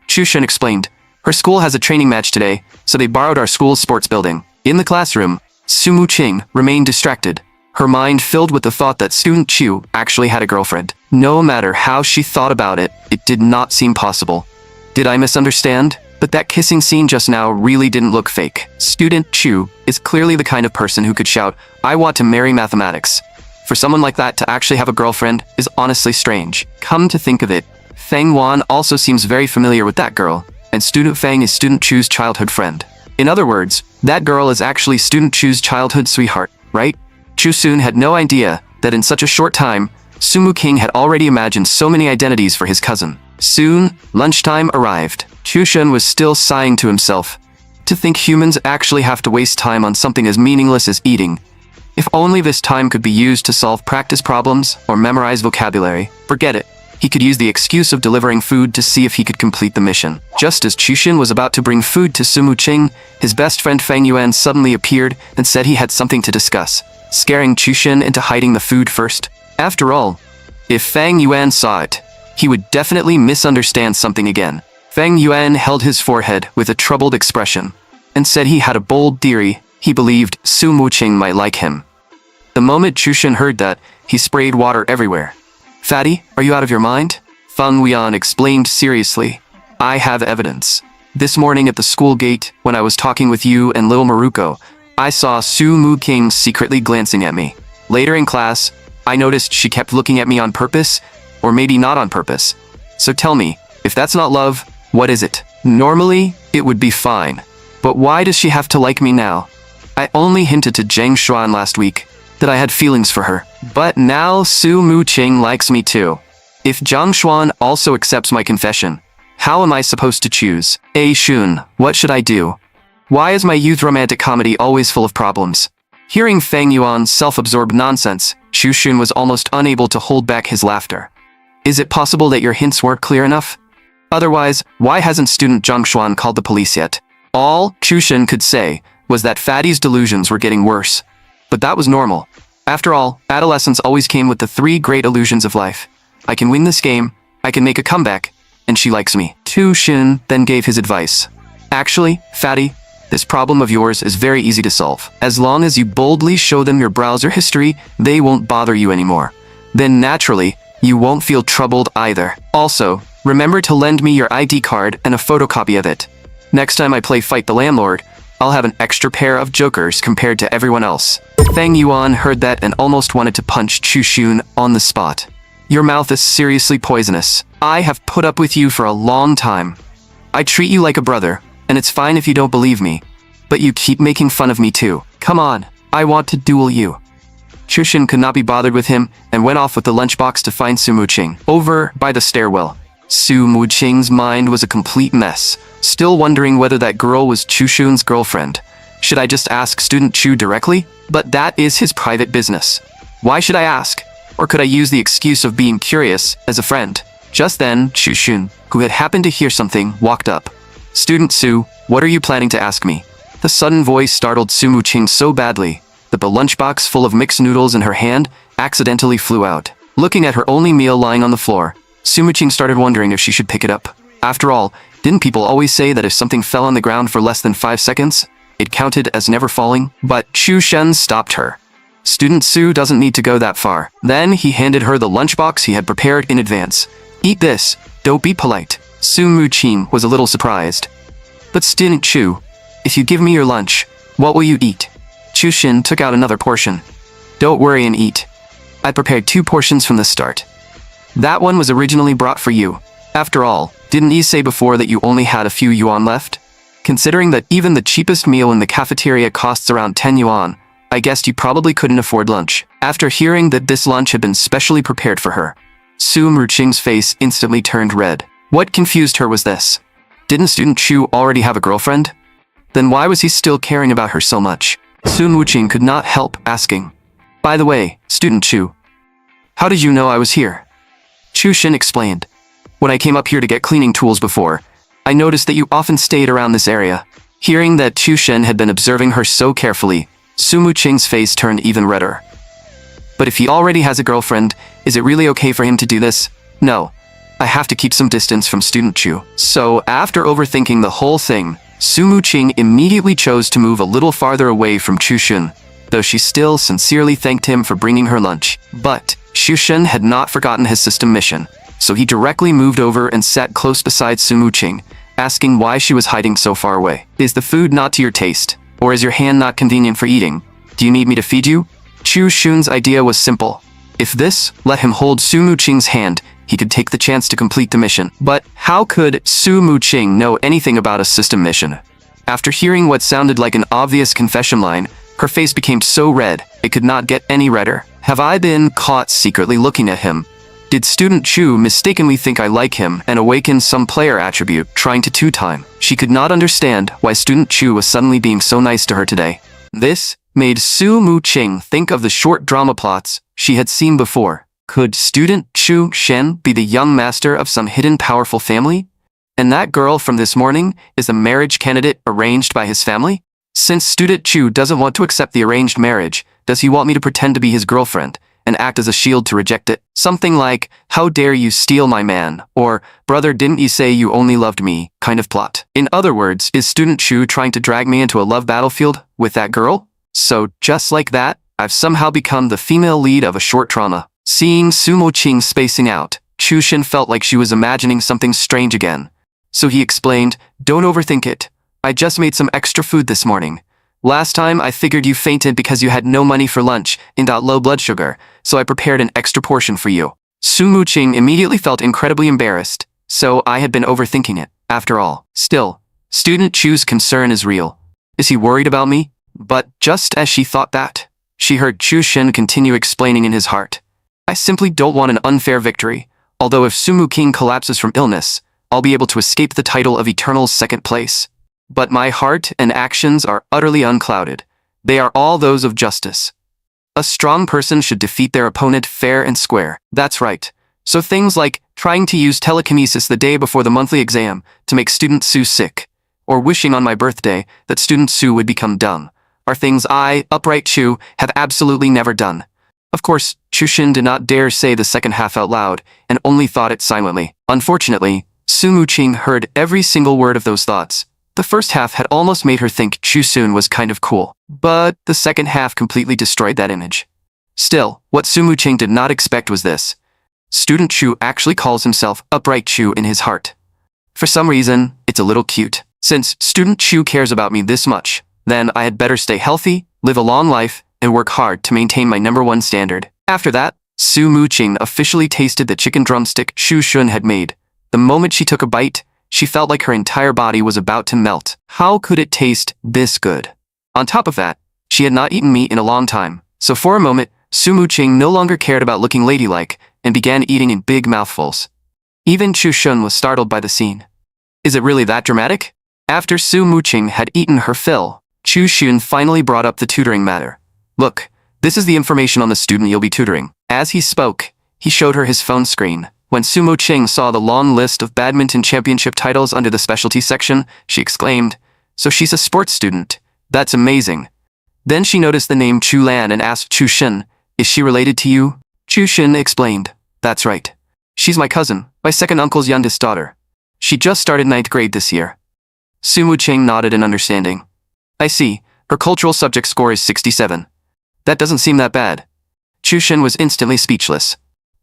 Chu Shun explained. "Her school has a training match today, so they borrowed our school's sports building." In the classroom, Sumu Ching remained distracted, her mind filled with the thought that student Chu actually had a girlfriend. No matter how she thought about it, it did not seem possible. Did I misunderstand? But that kissing scene just now really didn't look fake. Student Chu is clearly the kind of person who could shout, "I want to marry mathematics." For someone like that to actually have a girlfriend is honestly strange. Come to think of it, Fang Yuan also seems very familiar with that girl, and student Fang is student Chu's childhood friend. In other words, that girl is actually student Chu's childhood sweetheart, right? Chu Sun had no idea that in such a short time, Sumu King had already imagined so many identities for his cousin. Soon, lunchtime arrived. Chu Shun was still sighing to himself. To think humans actually have to waste time on something as meaningless as eating. If only this time could be used to solve practice problems or memorize vocabulary. Forget it. He could use the excuse of delivering food to see if he could complete the mission. Just as Chu Xin was about to bring food to Sumu Ching, his best friend Fang Yuan suddenly appeared and said he had something to discuss, scaring Chu Xin into hiding the food first. After all, if Fang Yuan saw it, he would definitely misunderstand something again. Fang Yuan held his forehead with a troubled expression and said he had a bold theory. He believed Sumu Ching might like him. The moment Chu Xin heard that, he sprayed water everywhere. "Fatty, are you out of your mind?" Fang Yuan explained seriously. "I have evidence. This morning at the school gate, when I was talking with you and little Maruko, I saw Sumu King secretly glancing at me. Later in class, I noticed she kept looking at me on purpose, or maybe not on purpose. So tell me, if that's not love, what is it? Normally, it would be fine. But why does she have to like me now? I only hinted to Zhang Xuan last week that I had feelings for her. But now Su Mu Ching likes me too. If Zhang Xuan also accepts my confession, how am I supposed to choose? Shun, what should I do? Why is my youth romantic comedy always full of problems?" Hearing Fang Yuan's self-absorbed nonsense, Chu Xun was almost unable to hold back his laughter. "Is it possible that your hints weren't clear enough? Otherwise, why hasn't student Zhang Xuan called the police yet?" All Chu Xun could say was that Fatty's delusions were getting worse. But that was normal. After all, adolescence always came with the three great illusions of life. I can win this game, I can make a comeback, and she likes me. Chu Xin then gave his advice. "Actually, Fatty, this problem of yours is very easy to solve. As long as you boldly show them your browser history, they won't bother you anymore. Then naturally, you won't feel troubled either. Also, remember to lend me your ID card and a photocopy of it. Next time I play Fight the Landlord, I'll have an extra pair of jokers compared to everyone else." Fang Yuan heard that and almost wanted to punch Chu Xun on the spot. "Your mouth is seriously poisonous. I have put up with you for a long time. I treat you like a brother, and it's fine if you don't believe me. But you keep making fun of me too. Come on, I want to duel you." Chu Xun could not be bothered with him and went off with the lunchbox to find Sumu Ching. Over by the stairwell, Sumu Ching's mind was a complete mess, still wondering whether that girl was Chu Xun's girlfriend. Should I just ask student Chu directly? But that is his private business. Why should I ask? Or could I use the excuse of being curious as a friend? Just then, Chu Xun, who had happened to hear something, walked up. "Student Su, what are you planning to ask me?" The sudden voice startled Sumu Ching so badly that the lunchbox full of mixed noodles in her hand accidentally flew out. Looking at her only meal lying on the floor, Sumu Ching started wondering if she should pick it up. After all, didn't people always say that if something fell on the ground for less than 5 seconds, it counted as never falling? But Chu Shen stopped her. Student Su doesn't need to go that far. Then he handed her the lunchbox he had prepared in advance. "Eat this, don't be polite." Sumu Ching was a little surprised. "But student Chu, if you give me your lunch, what will you eat?" Chu Xin took out another portion. "Don't worry and eat. I prepared 2 portions from the start. That one was originally brought for you. After all, didn't you say before that you only had a few yuan left? Considering that even the cheapest meal in the cafeteria costs around 10 yuan, I guessed you probably couldn't afford lunch." After hearing that this lunch had been specially prepared for her, Su Muqing's face instantly turned red. What confused her was this. Didn't student Chu already have a girlfriend? Then why was he still caring about her so much? Su Muqing could not help asking. By the way, student Chu, how did you know I was here? Chu Shen explained. When I came up here to get cleaning tools before, I noticed that you often stayed around this area. Hearing that Chu Shen had been observing her so carefully, Su Muqing's face turned even redder. But if he already has a girlfriend, is it really okay for him to do this? No. I have to keep some distance from student Chu. So, after overthinking the whole thing, Su Muqing immediately chose to move a little farther away from Chu Shen, though she still sincerely thanked him for bringing her lunch. But Chu Shen had not forgotten his system mission, so he directly moved over and sat close beside Su Muqing, asking why she was hiding so far away. Is the food not to your taste? Or is your hand not convenient for eating? Do you need me to feed you? Chu Shen's idea was simple. If this let him hold Su Muqing's hand, he could take the chance to complete the mission. But how could Su Muqing know anything about a system mission? After hearing what sounded like an obvious confession line, her face became so red, it could not get any redder. Have I been caught secretly looking at him? Did student Chu mistakenly think I like him and awaken some player attribute trying to two-time? She could not understand why student Chu was suddenly being so nice to her today. This made Su Muqing think of the short drama plots she had seen before. Could student Chu Shen be the young master of some hidden powerful family? And that girl from this morning is a marriage candidate arranged by his family? Since student Chu doesn't want to accept the arranged marriage, does he want me to pretend to be his girlfriend and act as a shield to reject it? Something like, how dare you steal my man, or brother didn't you say you only loved me, kind of plot. In other words, is student Chu trying to drag me into a love battlefield with that girl? So just like that, I've somehow become the female lead of a short drama. Seeing Su Muqing spacing out, Chu Shen felt like she was imagining something strange again. So he explained, don't overthink it. I just made some extra food this morning. Last time I figured you fainted because you had no money for lunch and got low blood sugar, so I prepared an extra portion for you. Su Muqing immediately felt incredibly embarrassed, so I had been overthinking it, after all. Still, student Chu's concern is real. Is he worried about me? But just as she thought that, she heard Chu Shen continue explaining in his heart. I simply don't want an unfair victory, although if Su Muqing collapses from illness, I'll be able to escape the title of Eternal's second place. But my heart and actions are utterly unclouded. They are all those of justice. A strong person should defeat their opponent fair and square. That's right. So things like trying to use telekinesis the day before the monthly exam to make student Su sick, or wishing on my birthday that student Su would become dumb, are things I, upright Chu, have absolutely never done. Of course, Chu Shen did not dare say the second half out loud, and only thought it silently. Unfortunately, Su Muqing heard every single word of those thoughts. The first half had almost made her think Chu Sun was kind of cool, but the second half completely destroyed that image. Still, what Su Muqing did not expect was this. Student Chu actually calls himself Upright Chu in his heart. For some reason, it's a little cute. Since Student Chu cares about me this much, then I had better stay healthy, live a long life, and work hard to maintain my #1 standard. After that, Su Muqing officially tasted the chicken drumstick Chu Shun had made. The moment she took a bite, she felt like her entire body was about to melt. How could it taste this good? On top of that, she had not eaten meat in a long time, so for a moment, Su Muqing no longer cared about looking ladylike and began eating in big mouthfuls. Even Chu Shun was startled by the scene. Is it really that dramatic? After Su Muqing had eaten her fill, Chu Shun finally brought up the tutoring matter. Look, this is the information on the student you'll be tutoring. As he spoke, he showed her his phone screen. When Su Muqing saw the long list of badminton championship titles under the specialty section, she exclaimed, "So she's a sports student. That's amazing." Then she noticed the name Chu Lan and asked Chu Shen, "Is she related to you?" Chu Shen explained, "That's right. She's my cousin, my second uncle's youngest daughter. She just started 9th grade this year." Su Muqing nodded in understanding. "I see. Her cultural subject score is 67. That doesn't seem that bad." Chu Shen was instantly speechless.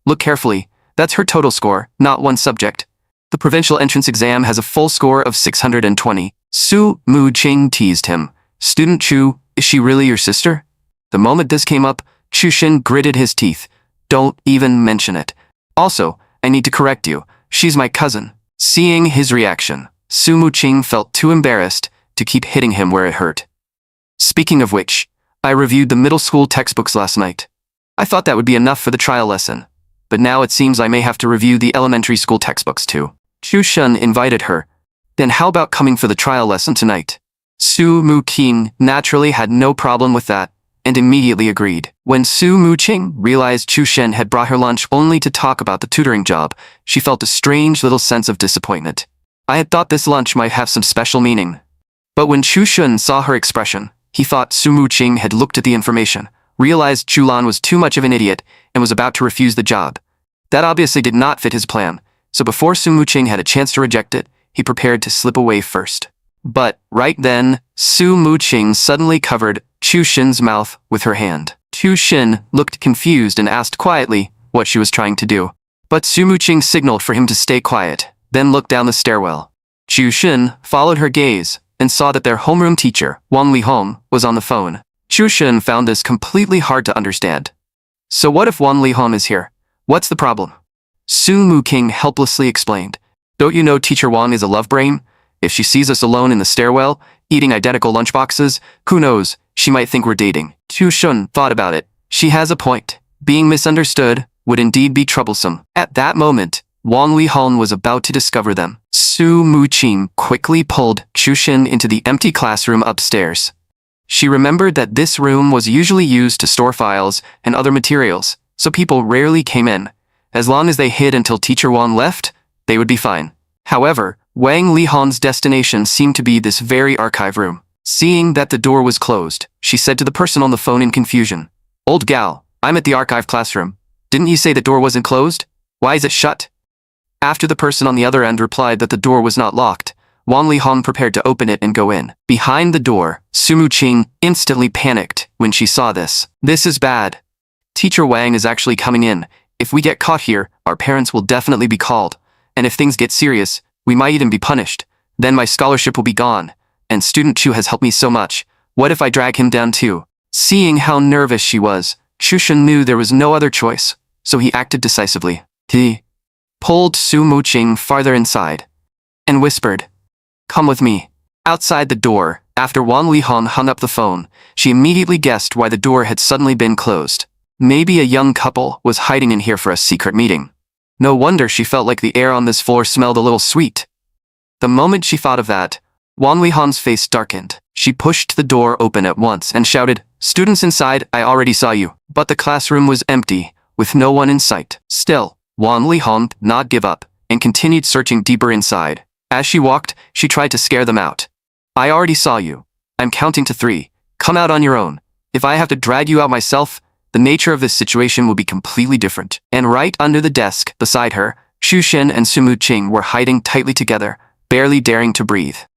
"Look carefully. That's her total score, not one subject. The provincial entrance exam has a full score of 620. Su Muqing teased him. "Student Chu, is she really your sister?" The moment this came up, Chu Shen gritted his teeth. "Don't even mention it. Also, I need to correct you. She's my cousin." Seeing his reaction, Su Muqing felt too embarrassed to keep hitting him where it hurt. Speaking of which, I reviewed the middle school textbooks last night. I thought that would be enough for the trial lesson. but now it seems I may have to review the elementary school textbooks too. Chu Shun invited her. Then how about coming for the trial lesson tonight? Su Muqing naturally had no problem with that, and immediately agreed. When Su Muqing realized Chu Shen had brought her lunch only to talk about the tutoring job, she felt a strange little sense of disappointment. I had thought this lunch might have some special meaning. But when Chu Shun saw her expression, he thought Su Muqing had looked at the information, realized Chu Lan was too much of an idiot, and was about to refuse the job. That obviously did not fit his plan, so before Su Muqing had a chance to reject it, he prepared to slip away first. But, right then, Su Muqing suddenly covered Chu Shin's mouth with her hand. Chu Shin looked confused and asked quietly what she was trying to do. But Su Muqing signaled for him to stay quiet, then looked down the stairwell. Chu Shin followed her gaze and saw that their homeroom teacher, Wang Lihong, was on the phone. Chu Shin found this completely hard to understand. So what if Wang Lihong is here? What's the problem? Su Muqing helplessly explained. Don't you know Teacher Wang is a love brain? If she sees us alone in the stairwell, eating identical lunchboxes, who knows, she might think we're dating. Chu Shun thought about it. She has a point. Being misunderstood would indeed be troublesome. At that moment, Wang Lihong was about to discover them. Su Muqing quickly pulled Chu Shin into the empty classroom upstairs. She remembered that this room was usually used to store files and other materials, so people rarely came in. As long as they hid until Teacher Wang left, they would be fine. However, Wang Lihong's destination seemed to be this very archive room. Seeing that the door was closed, she said to the person on the phone in confusion, "Old gal, I'm at the archive classroom. Didn't you say the door wasn't closed? Why is it shut?" After the person on the other end replied that the door was not locked, Wang Lihong prepared to open it and go in. Behind the door, Su Muqing instantly panicked when she saw this. This is bad. Teacher Wang is actually coming in. If we get caught here, our parents will definitely be called. And if things get serious, we might even be punished. Then my scholarship will be gone. And student Chu has helped me so much. What if I drag him down too? Seeing how nervous she was, Chu Shun knew there was no other choice, so he acted decisively. He pulled Su Muqing farther inside and whispered, "Come with me." Outside the door, after Wang Lihong hung up the phone, she immediately guessed why the door had suddenly been closed. Maybe a young couple was hiding in here for a secret meeting. No wonder she felt like the air on this floor smelled a little sweet. The moment she thought of that, Wang Lihong's face darkened. She pushed the door open at once and shouted, "Students inside, I already saw you." But the classroom was empty, with no one in sight. Still, Wang Lihong did not give up and continued searching deeper inside. As she walked, she tried to scare them out. "I already saw you. I'm counting to 3. Come out on your own. If I have to drag you out myself, the nature of this situation will be completely different." And right under the desk beside her, Chu Shen and Su Muqing were hiding tightly together, barely daring to breathe.